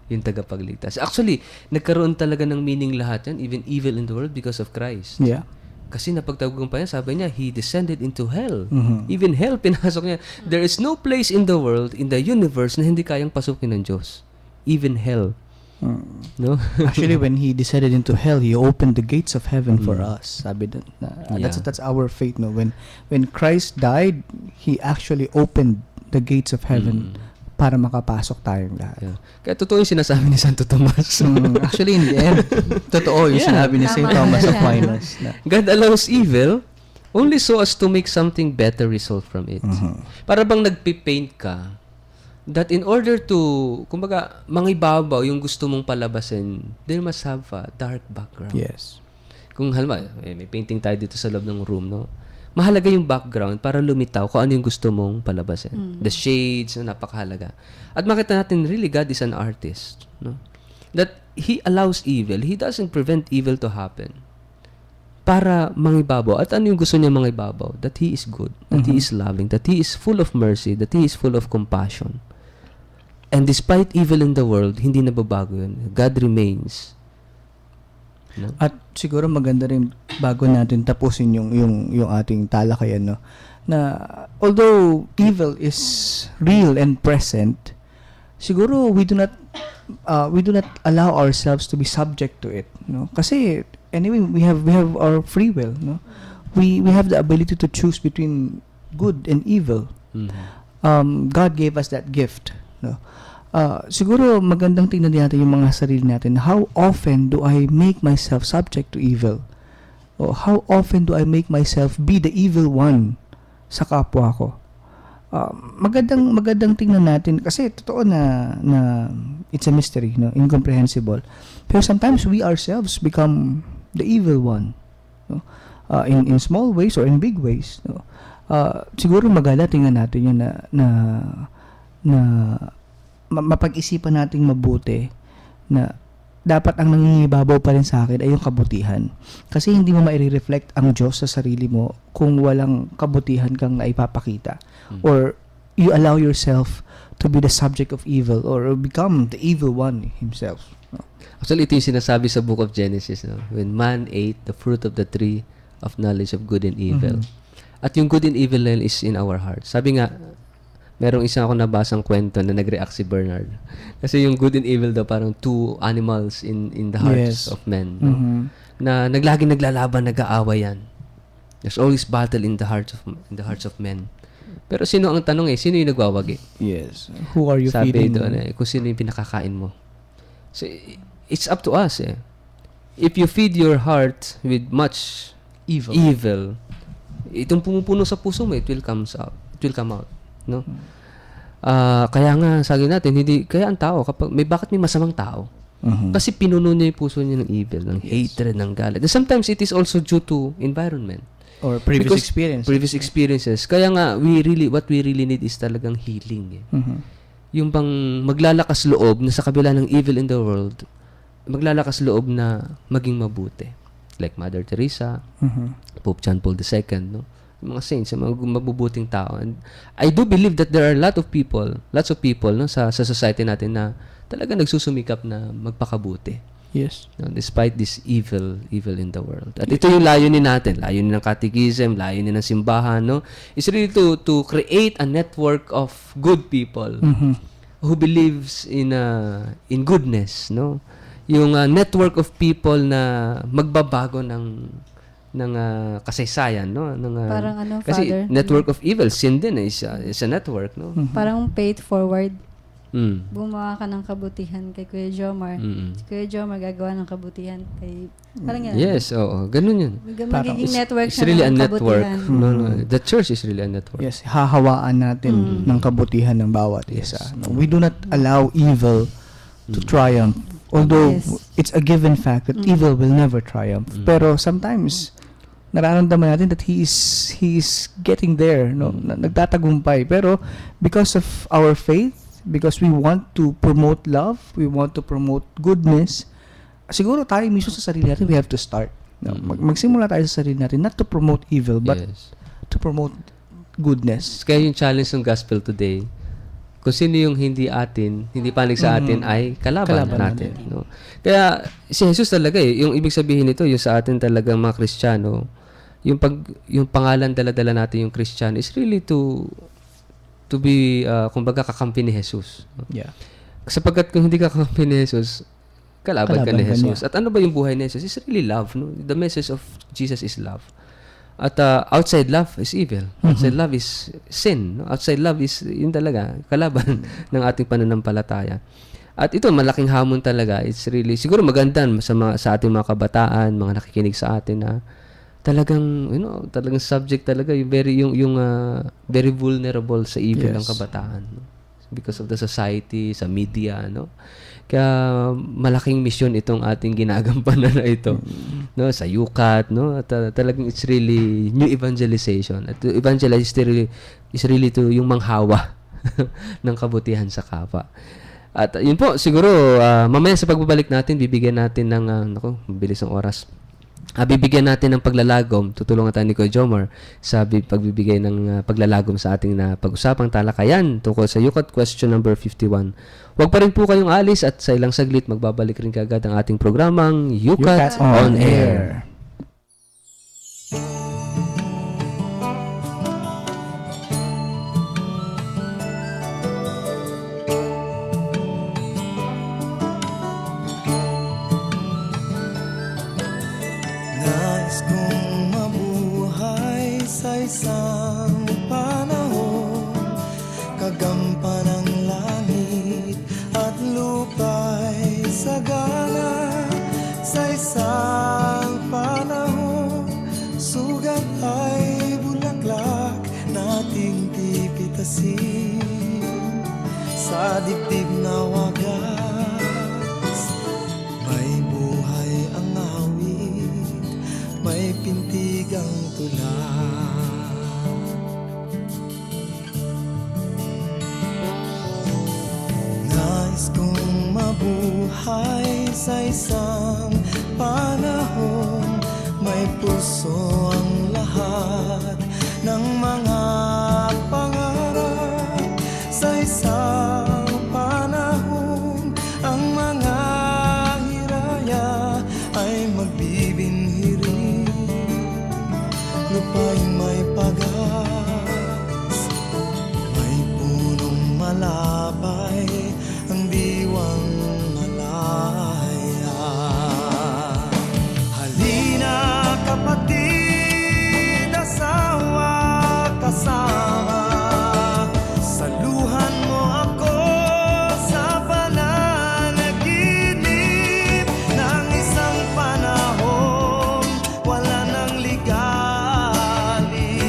yung tagapagligtas. Actually, nagkaroon talaga ng meaning lahat yan, even evil in the world, because of Christ. Yeah. Kasi napagtagumpay niya, sabi niya, He descended into hell. Even hell, pinasok niya. There is no place in the world, in the universe, na hindi kayang pasukin ng Diyos. Even hell. No? Actually, when He descended into hell, He opened the gates of heaven for us. Sabi doon. That's our faith. No? When Christ died, He actually opened the gates of heaven para makapasok tayong lahat. Yeah. Kaya totoo yung sinasabi ni Santo Tomas. Actually, in the end, totoo yung sinabi ni St. Thomas Aquinas. God allows evil only so as to make something better result from it. Para bang nagpipaint ka, that in order to, kumbaga, mangibabaw yung gusto mong palabasin, there must have a dark background. Yes. Kung halimbawa, may painting tayo dito sa loob ng room, no? Mahalaga yung background para lumitaw kung ano yung gusto mong palabasin. The shades, no, napakahalaga. At makita natin, really, God is an artist. No? That He allows evil. He doesn't prevent evil to happen. Para mangibabaw. At ano yung gusto niya mangibabaw? That He is good. That He is loving. That He is full of mercy. That He is full of compassion. And despite evil in the world, hindi nababago yun. God remains. No? At siguro maganda rin bago natin tapusin yung ating talakayan, no, na although evil is real and present, siguro we do not allow ourselves to be subject to it, no, kasi anyway we have our free will, no, we have the ability to choose between good and evil. God gave us that gift, no. Siguro magandang tingnan natin yung mga sarili natin. How often do I make myself subject to evil? O how often do I make myself be the evil one sa kapwa ko? Magandang tingnan natin kasi totoo na it's a mystery, no, incomprehensible. Pero sometimes we ourselves become the evil one, no? In small ways or in big ways, no. Siguro maganda tingnan natin yun na mapag-isipan nating mabuti na dapat ang nangingibabaw pa rin sa akin ay yung kabutihan. Kasi hindi mo mai-reflect ang Diyos sa sarili mo kung walang kabutihan kang naipapakita. Or you allow yourself to be the subject of evil or become the evil one himself. Actually, ito yung sinasabi sa book of Genesis. No? When man ate the fruit of the tree of knowledge of good and evil. At yung good and evil is in our hearts. Sabi nga, merong isang ako nabasang kwento na nag-react si Bernard. Kasi yung good and evil daw parang two animals in the hearts of men. No? Na naglaging naglalaban, nag-aaway yan. There's always battle in the hearts of men. Pero sino ang tanong sino yung nagwawagi? Yes. Who are you Sabi feeding? doon kung sino yung pinakakain mo. So, it's up to us If you feed your heart with much evil, itong pumupuno sa puso mo, it will come out. No? Kaya nga sabi natin kaya ang tao bakit may masamang tao? Kasi pinuno niya yung puso niya ng evil, ng hatred, ng galit. And sometimes it is also due to environment or previous experiences. Kaya nga what we really need is talagang healing. Yung bang maglalakas loob na sa kabila ng evil in the world, maglalakas loob na maging mabuti. Like Mother Teresa, Pope John Paul II, no? Mga saints, mga mabubuting tao. And I do believe that there are lots of people no, sa society natin na talaga nagsusumikap na magpakabuti. Yes. No, despite this evil in the world. At ito yung layunin natin, layunin ng catechism, layunin ng simbahan, no? Is really to create a network of good people who believes in goodness, no? Yung network of people na magbabago ng kasaysayan, no? Parang kasi Father? network of evil, sin din is a network, no? Parang paid forward. Mm. Gumawa ka ng kabutihan kay Kuya Jomar. Si Kuya Jomar gagawa ng kabutihan kay... Parang yan. Yes, oo. Ganun yun. Magiging network It's siya really a ng network. kabutihan. No. The church is really a network. Yes, hahawaan natin ng kabutihan ng bawat isa. No? We do not allow evil to triumph. Although it's a given fact that evil will never triumph. Pero sometimes nararamdaman natin that he is getting there, no? Nagtatagumpay. Pero because of our faith, because we want to promote love, we want to promote goodness, siguro tayo mismo sa sarili natin, we have to start. No? Magsimula tayo sa sarili natin, not to promote evil, but to promote goodness. Kaya yung challenge ng gospel today, kung sino yung hindi panig sa atin ay kalaban natin. No? Kaya si Jesus talaga yung ibig sabihin nito, yung sa atin talagang mga Kristiyano, yung pangalan dala-dala natin yung Kristiyano is really to be, kumbaga, kakampi ni Jesus. Yeah. Sapagkat kung hindi ka kakampi ni Jesus, kalaban ka ni ka Jesus. niya. At ano ba yung buhay ni Jesus? It's really love. No? The message of Jesus is love. At outside love is evil. Outside love is sin. No? Outside love is, yun talaga, kalaban ng ating pananampalataya. At ito, malaking hamon talaga. It's really, siguro maganda sa ating mga kabataan, mga nakikinig sa atin na talagang, talagang subject talaga, yung very vulnerable sa evil ng kabataan. No? because of the society, sa media, no? Kaya malaking misyon itong ating ginagampanan na ito, no? Sa UCAT, no? At talagang it's really new evangelization. At to evangelize is really to yung manghawa ng kabutihan sa kapwa. At yun po, siguro, mamaya sa pagbabalik natin, bibigyan natin ng, mabilis ang oras. Bibigyan natin ng paglalagom. Tutulungan tayo ni Kuya Jomar sa pagbibigay ng paglalagom sa ating pag-usapang talakayan tungkol sa UCAT question number 51. Huwag pa rin po kayong alis at sa ilang saglit, magbabalik rin kagad ang ating programang UCAT on Air. Nais kong mabuhay sa isang panahon, kagampan ng langit at lupa'y sagana. Sa isang panahon, sugat ay bulaklak nating pipitasin. Sa dibdib na wagas, may buhay ang awit, may pintigang tula. Nais kong mabuhay sa isang panahon, may puso ang lahat ng mga pangarap. Sa isang panahon, ang mga hiraya ay magbibinhiri. Lupa'y may pagas, may punong malabay, ang diwang malaya. Halina kapatid, asawa, kasama, saluhan mo ako sa pananaginip ng isang panahon, wala nang ligali,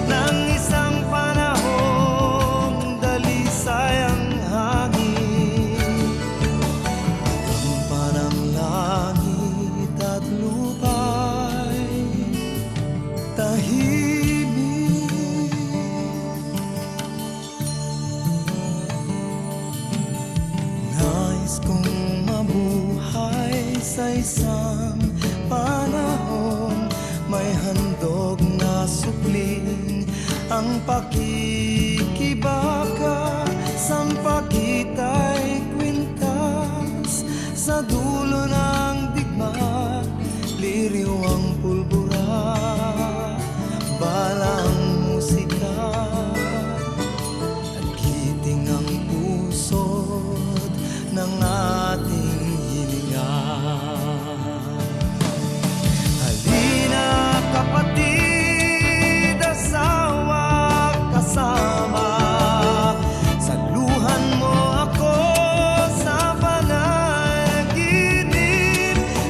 ng isang panahon, dalisay ang hangin, kagampan ng langit at lupa'y tahimik. Nais kong mabuhay sa isang panahon, may handog na supling ang pakikibaka, sampagitay kwintas, sa dulo ng digma, liriw ang pulbura, balang musika, at giting ang pusod ng ating hininga. Halina kapatid, asawa, kasama, saluhan mo ako sa panaginip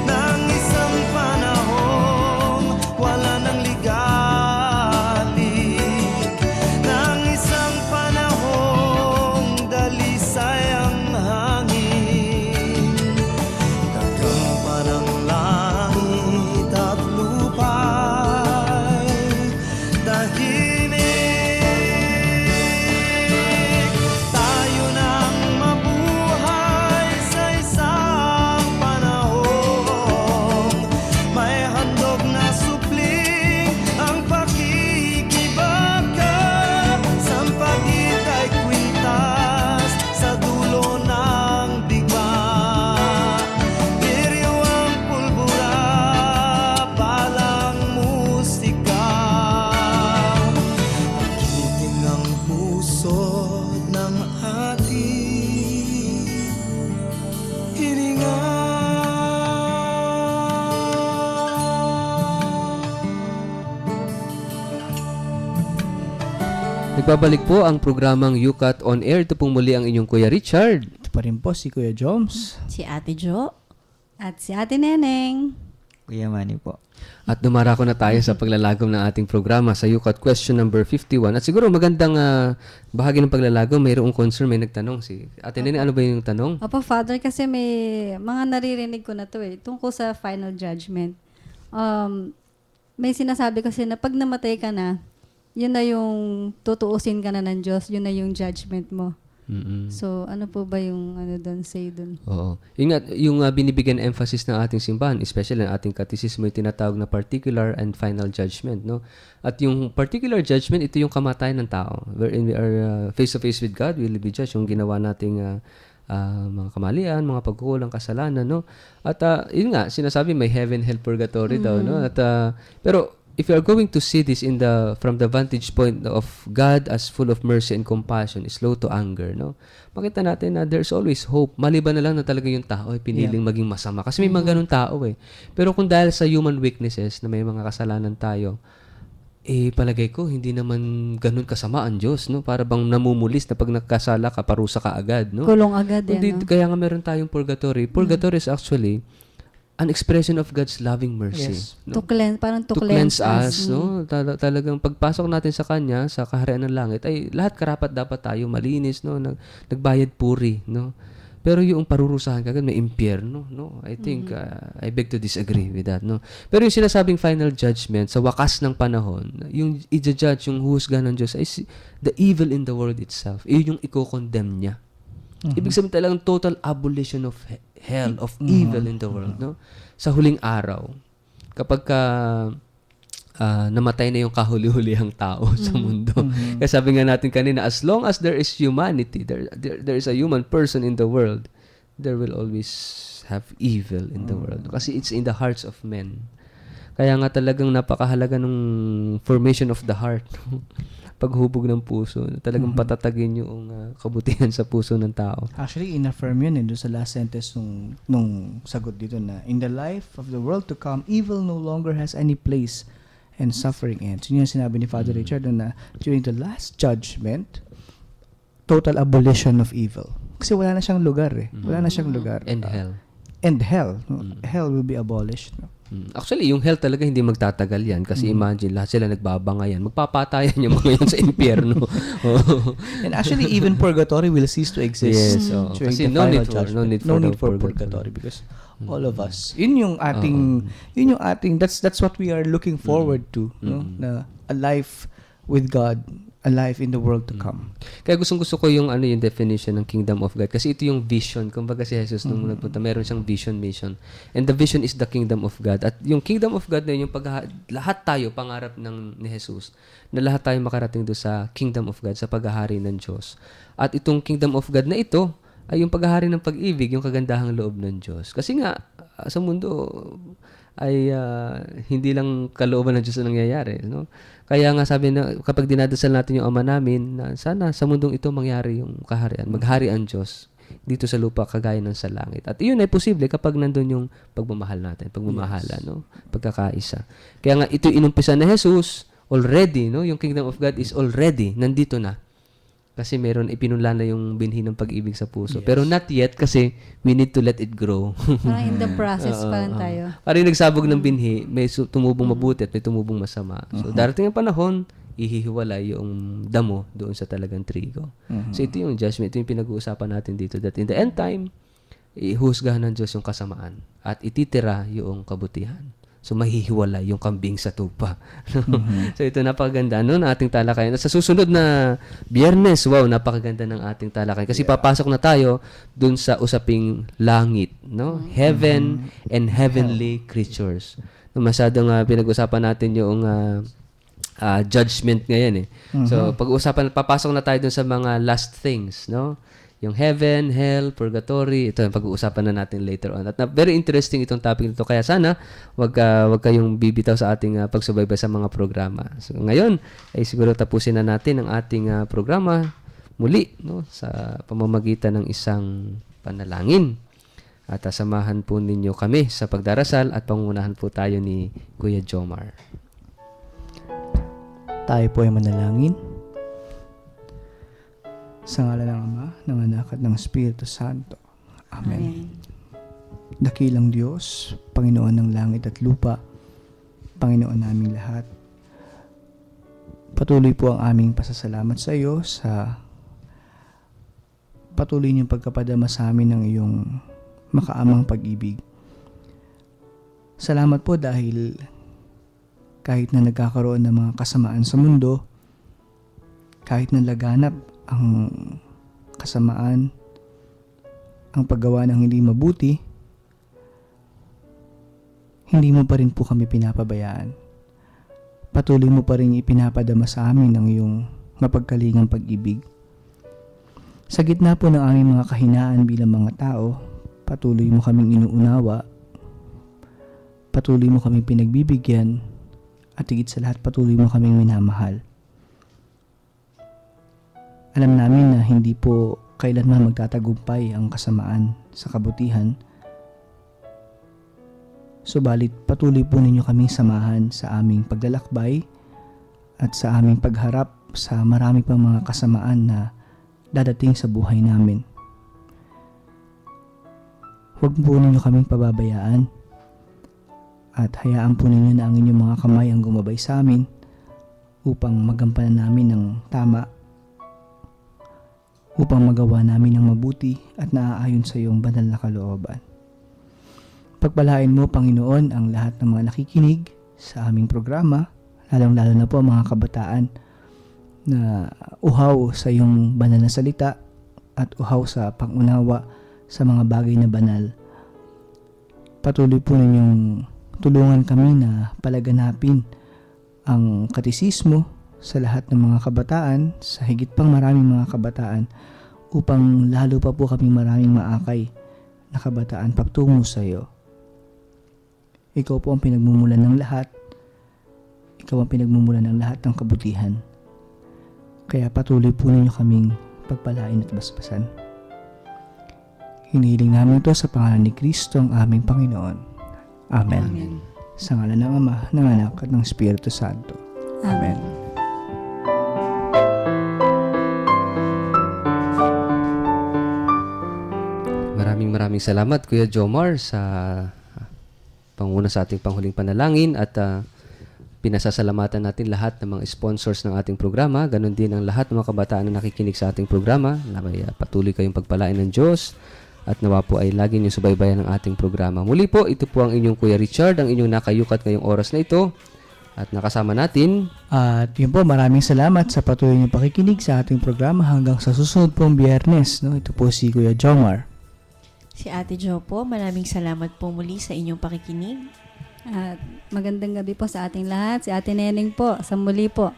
ng isang panahon, wala nang ligali, ng isang panahon, dalisay ang hangin, kagampan ng langit at lupa'y tahimik. Tayo nang mabuhay sa isang panahon, may handog na supling ang pakikibaka, sampagitay kwintas, sa dulo ng digma, liriw ang pulbura, balang musika, giting ang pusod ng ating hininga. Nagbabalik po ang programang UCAT on Air. Ito pong muli ang inyong Kuya Richard. Ito pa rin po si Kuya Joms. Si Ate Jo. At si Ate Neneng. Kuya Manny po. At dumarako na tayo sa paglalagom ng ating programa sa UCAT question number 51. At siguro magandang bahagi ng paglalagom, mayroong concern, may nagtanong. Si Ate Nene, ano ba yung tanong? Opo, Father, kasi may mga naririnig ko na to tungkol sa final judgment. May sinasabi kasi na pag namatay ka na, yun na yung tutuusin ka na ng Diyos, yun na yung judgment mo. Mm-mm. So, ano po ba yung say doon? Oo. Yung binibigyan emphasis ng ating simbahan, especially ng ating katisismo, yung tinatawag na particular and final judgment, no? At yung particular judgment, ito yung kamatayan ng tao. Wherein we are face to face with God, we will be judged. Yung ginawa nating mga kamalian, mga pagkukulang, kasalanan, no? At yun nga, sinasabi may heaven, hell, purgatory daw, no? At pero if you are going to see this from the vantage point of God as full of mercy and compassion, slow to anger, no? Makita natin na there's always hope. Maliban na lang na talaga yung tao ay piniling maging masama. Kasi may mga ganun tao eh. Pero kung dahil sa human weaknesses na may mga kasalanan tayo, palagay ko, hindi naman ganun kasama ang Diyos, no? Para bang namumulis na pag nagkasala ka, parusa ka agad, no? Kulong agad Hindi, no? kaya nga meron tayong purgatory. Purgatory is actually an expression of God's loving mercy. Yes. No? To cleanse us, no? Talagang pagpasok natin sa Kanya, sa kaharian ng langit, ay lahat karapat dapat tayo malinis, no? Nagbayad puri, no? Pero yung parurusahan kagad, may impyerno, no? I think, I beg to disagree with that, no? Pero yung sinasabing final judgment, sa wakas ng panahon, yung i-judge, yung huhusga ng Diyos, ay the evil in the world itself. Yun yung i-condemn niya. Ibig sabihin talagang total abolition of hell, of evil in the world, no? Sa huling araw, kapag namatay na yung kahuli-hulihang tao sa mundo. Kasi sabi nga natin kanina, as long as there is humanity, there is a human person in the world, there will always have evil in the world. Kasi it's in the hearts of men. Kaya nga talagang napakahalaga ng formation of the heart. Paghubog ng puso, talagang patatagin yung kabutihan sa puso ng tao. Actually, in-affirm yun doon sa last sentence nung sagot dito na, in the life of the world to come, evil no longer has any place and suffering ends. Yun yung sinabi ni Father Richard na during the last judgment, total abolition of evil. Kasi wala na siyang lugar eh. Wala na siyang lugar. And hell. And hell. Hell will be abolished. No? Actually, yung hell talaga hindi magtatagal yan. Kasi imagine, lahat sila nagbabangayan. Magpapatayan yung mga yan sa impyerno. And actually, even purgatory will cease to exist. Yes. During Kasi the no final need judgment. for Purgatory because all of us. Yun yung ating, that's what we are looking forward to. No? Na a life with God, a life in the world to come. Kaya gustong-gusto ko yung yung definition ng kingdom of God. Kasi ito yung vision. Kumbaga si Jesus nung nagpunta, meron siyang vision, mission. And the vision is the kingdom of God. At yung kingdom of God na yun, yung lahat tayo, pangarap ni Jesus, na lahat tayo makarating doon sa kingdom of God, sa paghahari ng Diyos. At itong kingdom of God na ito, ay yung paghahari ng pag-ibig, yung kagandahang loob ng Diyos. Kasi nga, sa mundo, ay hindi lang kalooban ng Diyos ang nangyayari, no? Kaya nga sabi na kapag dinadasal natin yung Ama namin na sana sa mundong ito mangyari yung kaharian, maghari ang Diyos dito sa lupa kagaya ng sa langit. At iyon ay posible kapag nandun yung pagmamahal natin, pagmamahala, no? Pagkakaisa. Kaya nga ito inumpisa na Jesus already, no? Yung kingdom of God is already nandito na. Kasi meron ipinunla na yung binhi ng pag-ibig sa puso. Yes. Pero not yet kasi we need to let it grow. Parang in the process pa lang tayo. Parang nagsabog ng binhi, may tumubong mabuti at may tumubong masama. So darating ang panahon, ihihiwalay yung damo doon sa talagang trigo. So ito yung judgment, ito yung pinag-uusapan natin dito, that in the end time, ihusgahan ng Diyos yung kasamaan at ititira yung kabutihan. So, mahihiwalay yung kambing sa tupa. So, ito napakaganda ng ating talakayan. At sa susunod na Biyernes, wow, napakaganda ng ating talakayan. Kasi papasok na tayo dun sa usaping langit, no? Heaven and heavenly creatures. No, masyadong pinag-usapan natin yung judgment ngayon eh. So, papasok na tayo dun sa mga last things, no? Yung heaven, hell, purgatory, ito yung pag-uusapan na natin later on. At very interesting itong topic nito. Kaya sana, wag kayong bibitaw sa ating pagsubaybay sa mga programa. So, ngayon, ay siguro tapusin na natin ang ating programa muli, no? Sa pamamagitan ng isang panalangin. At samahan po ninyo kami sa pagdarasal at pangunahan po tayo ni Kuya Jomar. Tayo po ay manalangin. Sa ngalan ng Ama, ng Anak at ng Espiritu Santo. Amen. Amen. Dakilang Diyos, Panginoon ng langit at lupa, Panginoon naming lahat, patuloy po ang aming pasasalamat sa iyo sa patuloy niyong pagkapadama sa amin ng iyong makaamang pag-ibig. Salamat po dahil kahit na nagkakaroon ng mga kasamaan sa mundo, kahit na laganap ang kasamaan, ang paggawa ng hindi mabuti, hindi mo pa rin po kami pinapabayaan. Patuloy mo pa rin ipinapadama sa amin ang iyong mapagkalingang pag-ibig. Sa gitna po ng aming mga kahinaan bilang mga tao, patuloy mo kaming inuunawa, patuloy mo kaming pinagbibigyan, at higit sa lahat patuloy mo kaming minamahal. Alam namin na hindi po kailanman magtatagumpay ang kasamaan sa kabutihan, subalit patuloy po ninyo kaming samahan sa aming paglalakbay at sa aming pagharap sa marami pang mga kasamaan na dadating sa buhay namin. Huwag po ninyo kaming pababayaan at hayaan po ninyo na ang inyong mga kamay ang gumabay sa amin upang magampanan namin ng tama, upang magawa namin ng mabuti at naaayon sa iyong banal na kalooban. Pagpalain mo, Panginoon, ang lahat ng mga nakikinig sa aming programa, lalong-lalo na po ang mga kabataan na uhaw sa iyong banal na salita at uhaw sa pangunawa sa mga bagay na banal. Patuloy po ninyong tulungan kami na palaganapin ang katisismo sa lahat ng mga kabataan, sa higit pang maraming mga kabataan, upang lalo pa po kaming maraming maakay na kabataan patungo sa iyo. Ikaw po ang pinagmumulan ng lahat. Ikaw ang pinagmumulan ng lahat ng kabutihan. Kaya patuloy po ninyo kaming pagpalain at basbasan. Hinihiling namin ito sa pangalan ni Kristo ang aming Panginoon. Amen. Amen. Sa ngalan ng Ama, ng Anak at ng Espiritu Santo. Amen. Maraming salamat Kuya Jomar sa panguna sa ating panghuling panalangin at pinasasalamatan natin lahat ng mga sponsors ng ating programa. Ganon din ang lahat ng mga kabataan na nakikinig sa ating programa. Naway patuloy kayong pagpalain ng Diyos at nawa po ay lagi niyong subaybayan ng ating programa. Muli po, ito po ang inyong Kuya Richard, ang inyong nakayukat ngayong oras na ito at nakasama natin. At yun po, maraming salamat sa patuloy niyong pakikinig sa ating programa hanggang sa susunod pong Biyernes. No? Ito po si Kuya Jomar. Si Ate Jo po, maraming salamat po muli sa inyong pakikinig. At magandang gabi po sa ating lahat. Si Ate Neneng po, sa muli po.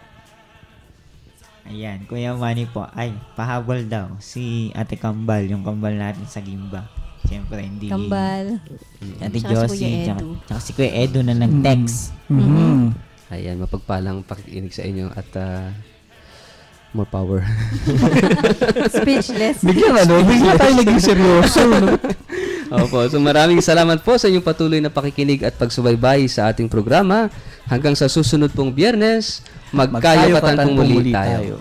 Ayan, Kuya Manny po. Ay, pahabol daw. Si Ate Kambal, yung kambal natin sa Gimba. Siyempre, hindi. Kambal. Ate Tsaka si Kuya Josie, Edu. tsaka si Kuya Edu na nag-text. Ayan, mapagpalang pakikinig sa inyo at more power. Speechless. Bigla tayo naging seryoso. No? Opo, so maraming salamat po sa inyong patuloy na pakikinig at pagsubaybay sa ating programa. Hanggang sa susunod pong Biyernes, magkayukatan pong muli tayo.